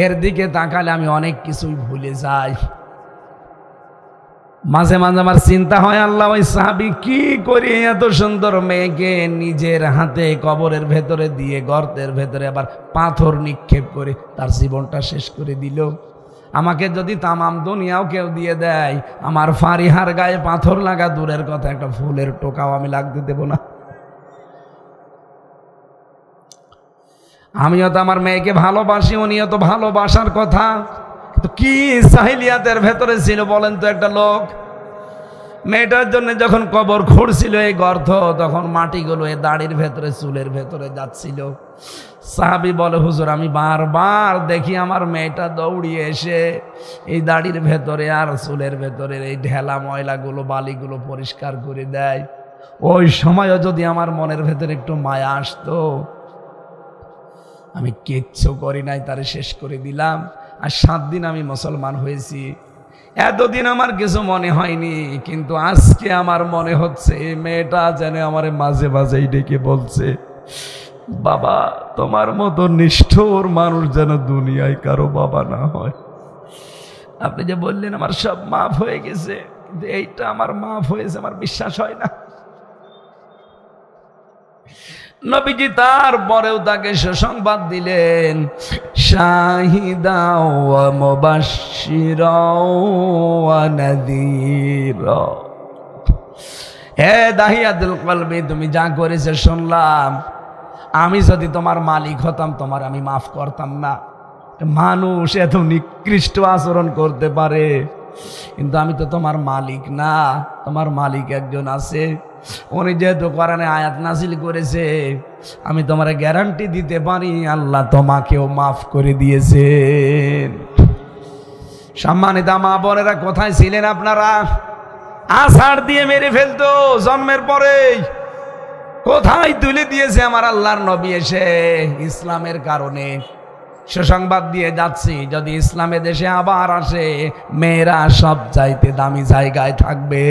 এর দিকে তাকালে আমি অনেক কিছুই ভুলে যাই। মাঝে মাঝে আমার চিন্তা হয়, আল্লাহ ওই সাহাবী কি করে এত সুন্দর মেয়েকে নিজের হাতে কবরের ভেতরে দিয়ে, গর্তের ভেতরে আবার পাথর নিক্ষেপ করে তার জীবনটা শেষ করে দিল। আমাকে যদি তামাম দুনিয়াও কেউ দিয়ে দেয়, আমার ফারিহার গায়ে পাথর লাগা দূরের কথা, একটা ফুলের টোকাও আমি লাগতে দেব না। আমিও তো আমার মেয়েকে ভালোবাসি, উনিও তো ভালোবাসার কথা। তো কি জাহিলিয়াতের ভেতরে ছিল বলেন তো একটা লোক। মেয়েটার জন্য যখন কবর খুঁড়ছিল এই গর্ত, তখন মাটিগুলো এই দাড়ির ভেতরে, চুলের ভেতরে যাচ্ছিল। সাহাবী বলে, হুজুর আমি বারবার দেখি আমার মেয়েটা দৌড়িয়ে এসে এই দাড়ির ভেতরে আর চুলের ভেতরে এই ঢেলা ময়লাগুলো, বালিগুলো পরিষ্কার করে দেয়। ওই সময়ও যদি আমার মনের ভেতরে একটু মায়া আসতো, আমি কিচ্ছু করি নাই, তারে শেষ করে দিলাম। আর 7 দিন আমি মুসলমান হয়েছি। এতদিন আমার কিছু মনে হয়নি, কিন্তু আজকে আমার মনে হচ্ছে এই মেয়েটা যেন আমার মাঝে মাঝেই ডেকে বলছে, বাবা তোমার মতো নিষ্ঠুর মানুষ যেন দুনিয়ায় কারো বাবা না হয়। আপনি যে বললেন আমার সব মাফ হয়ে গেছে, কিন্তু এইটা আমার মাফ হয়েছে আমার বিশ্বাস হয় না। নবীজি তারপরেও তাকে সুসংবাদ দিলেন, শাহিদা ওয়া মুবাশশিরা ওয়া নাযীরা। হে দাহিয়াতুল কলবি, তুমি যা করেছে শুনলাম। আমি যদি তোমার মালিক হতাম, তোমার আমি মাফ করতাম না। মানুষ এত নিকৃষ্ট আচরণ করতে পারে, কিন্তু আমি তো তোমার মালিক না, তোমার মালিক একজন আছে, উনি যেহেতু কোরআনে আয়াত নাজিল করেছে, আমি তোমার গ্যারান্টি দিতে পারি আল্লাহ তোমাকেও মাফ করে দিয়েছেন। সম্মানিত মা বোনেরা, কোথায় ছিলেন আপনারা? আছাড় দিয়ে মেরে ফেলতো জন্মের পরেই। কোথায় তুলে দিয়েছে আমার আল্লাহর নবী এসে ইসলামের কারণে। সুসংবাদ দিয়ে যাচ্ছি, যদি ইসলামের দেশে আবার আসে, মেয়েরা সব চাইতে দামি জায়গায় থাকবে।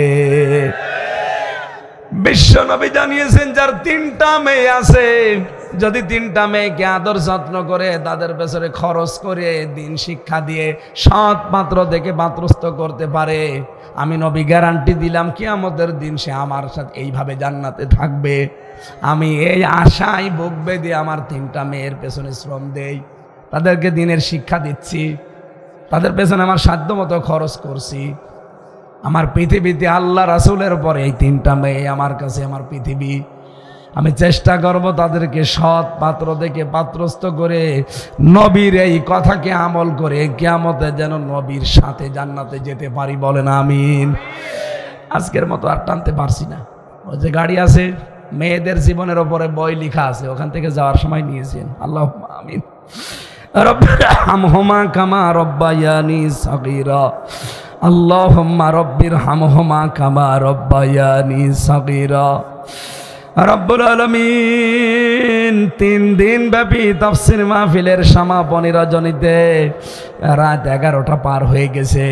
বিশ্ব নবী জানিয়েছেন, যার 3টা মেয়ে আছে, যদি 3টা মেয়েকে আদর যত্ন করে, তাদের পেছনে খরচ করে, দিন শিক্ষা দিয়ে, সৎ পাত্র দেখে পাত্রস্থ করতে পারে, আমি নবী গ্যারান্টি দিলাম কিয়ামতের দিন সে আমার সাথে এইভাবে জান্নাতে থাকবে। আমি এই আশায় বুক বেঁধে আমার 3টা মেয়ের পেছনে শ্রম দেই, তাদেরকে দিনের শিক্ষা দিচ্ছি, তাদের পেছনে আমার সাধ্য মতো খরচ করছি। আমার পৃথিবীতে আল্লাহ রাসূলের পরে এই 3টা মেয়ে আমার কাছে আমার পৃথিবী। আমি চেষ্টা করব তাদেরকে সৎ পাত্র দেখে পাত্রস্থ করে, নবীর এই কথাকে আমল করে কিয়ামতে যেন নবীর সাথে জান্নাতে যেতে পারি। বলেন আমিন। আজকের মতো আর টানতে পারছি না। ওই যে গাড়ি আছে, মেয়েদের জীবনের ওপরে বই লেখা আছে, ওখান থেকে যাওয়ার সময় নিয়েছেন। আল্লাহুম্মা আমিন। রব্বিরহামহুমা কামা রব্বায়ানি সাগীরা। আল্লাহুম্মা রব্বিরহামহুমা কামা রব্বায়ানি সাগীরা। রব্বুল আলামিন 3 দিন ব্যাপী তাফসীর মাহফিলের সমাপনী রজনীতে রাত 11টা পার হয়ে গেছে।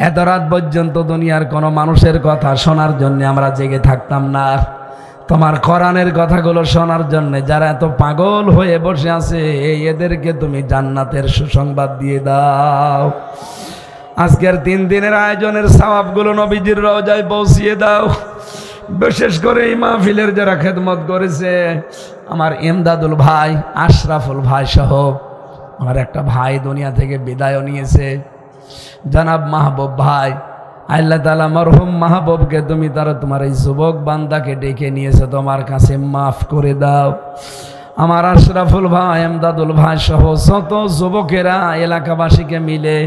এত রাত পর্যন্ত দুনিয়ার কোনো মানুষের কথা শোনার জন্য আমরা জেগে থাকতাম না, তোমার কোরআনের কথাগুলো শোনার জন্য যারা এত পাগল হয়ে বসে আছে, এদেরকে তুমি জান্নাতের সুসংবাদ দিয়ে দাও। আজকের 3 দিনের আয়োজনের সওয়াবগুলো নবীজির রওজায় পৌঁছিয়ে দাও। বিশেষ করে এই মাহফিলের যারা খেদমত করেছে, আমার ইমদাদুল ভাই, আশরাফুল ভাই সহ আমার একটা ভাই দুনিয়া থেকে বিদায় নিয়েছে, জনাব মাহবুব ভাই। আল্লাহ তাআলা মরহুম মাহবুবকে তুমি তোমার এই যুবক বান্দাকে ডেকে নিয়েছে, তোমার কাছে মাফ করে দাও। আমার আশরাফুল ভাই, ইমদাদুল ভাই সহ শত যুবকেরা এলাকাবাসীকে মিলে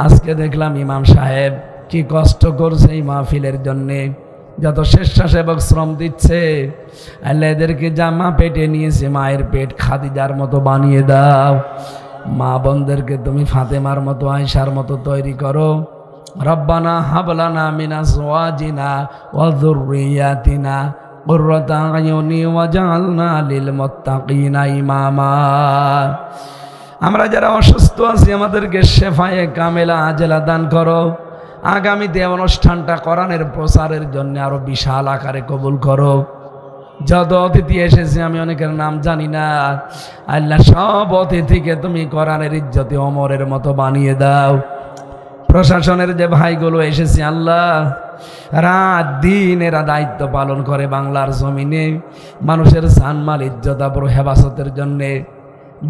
আজকে দেখলাম ইমাম সাহেব কি কষ্ট করছে এই মাহফিলের জন্যে, যত স্বেচ্ছাসেবক শ্রম দিচ্ছে। আল্লাহ এদেরকে জামা পেটে নিয়েছে, মায়ের পেট খাদিজার মতো বানিয়ে দাও। মা বোনদেরকে তুমি ফাতেমার মতো, আয়েশার মতো তৈরি করো। রব্বানা হাবলানা মিন আজওয়াজিনা ওয়া যুররিয়াতিনা কুররাতা আয়ুনি ওয়াজআলনা লিল মুত্তাকিনা ইমামা। আমরা যারা অসুস্থ আছি, আমাদেরকে শেফায়ে কামেলা আজেলা দান করো। আগামীতে অনুষ্ঠানটা কোরআনের প্রচারের জন্য আরো বিশাল আকারে কবুল করো। যত অতিথি এসেছে, আমি অনেকের নাম জানি না, আল্লাহ সব অতিথিকে তুমি কোরআনের ইজ্জতে ওমরের মতো বানিয়ে দাও। প্রশাসনের যে ভাইগুলো এসেছে, আল্লাহ রাত দিন এরা দায়িত্ব পালন করে বাংলার জমিনে মানুষের জানমাল ইজ্জত আবরু হেফাজতের জন্যে।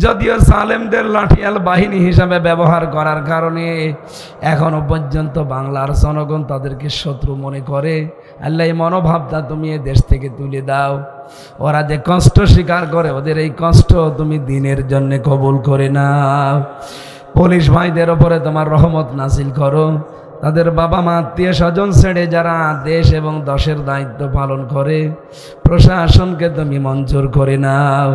যদিও সালেমদের লাঠিয়াল বাহিনী হিসাবে ব্যবহার করার কারণে এখনো পর্যন্ত বাংলার জনগণ তাদেরকে শত্রু মনে করে, আল্লাহ এই মনোভাবটা তুমি এ দেশ থেকে তুলে দাও। ওরা যে কষ্ট স্বীকার করে, ওদের এই কষ্ট তুমি দিনের জন্য কবুল করে নাও। পুলিশ ভাইদের ওপরে তোমার রহমত নাজিল করো। তাদের বাবা মা আত্মীয় স্বজন ছেড়ে যারা দেশ এবং দশের দায়িত্ব পালন করে, প্রশাসনকে তুমি মঞ্জুর করে নাও।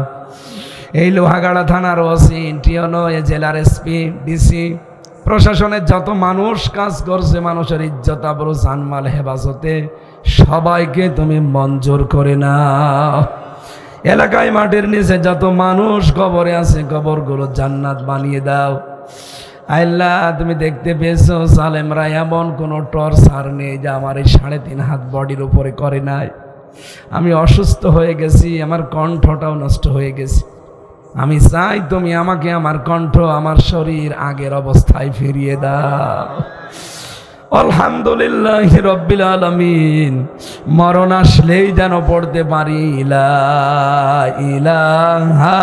এই লোহাগাড়া থানার ওসি, টিওনো, এ জেলার এসপি, ডিসি, প্রশাসনের যত মানুষ কাজ করছে মানুষের ইজ্জত আবরু জানমাল হেফাজতে, সবাইকে তুমি মঞ্জুর করে নাও। এলাকায় মাটির নিচে যত মানুষ কবরে আছে, কবরগুলো জান্নাত বানিয়ে দাও। আল্লাহ তুমি দেখতে পেয়েছো, সালেমরা এমন কোনো টর্চার নেই যা আমার এই 3.5 হাত বডির উপরে করে নাই। আমি অসুস্থ হয়ে গেছি, আমার কণ্ঠটাও নষ্ট হয়ে গেছে। আমি চাই তুমি আমাকে আমার কণ্ঠ, আমার শরীর আগের অবস্থায় ফিরিয়ে দাও। আলহামদুলিল্লাহ রাব্বিল আলামিন। মরণ আসলেই যেন পড়তে পারি লা ইলাহা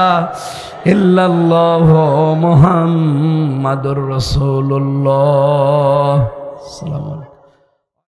ইল্লাল্লাহ মুহাম্মাদুর রাসূলুল্লাহ। আসসালামু আলাইকুম।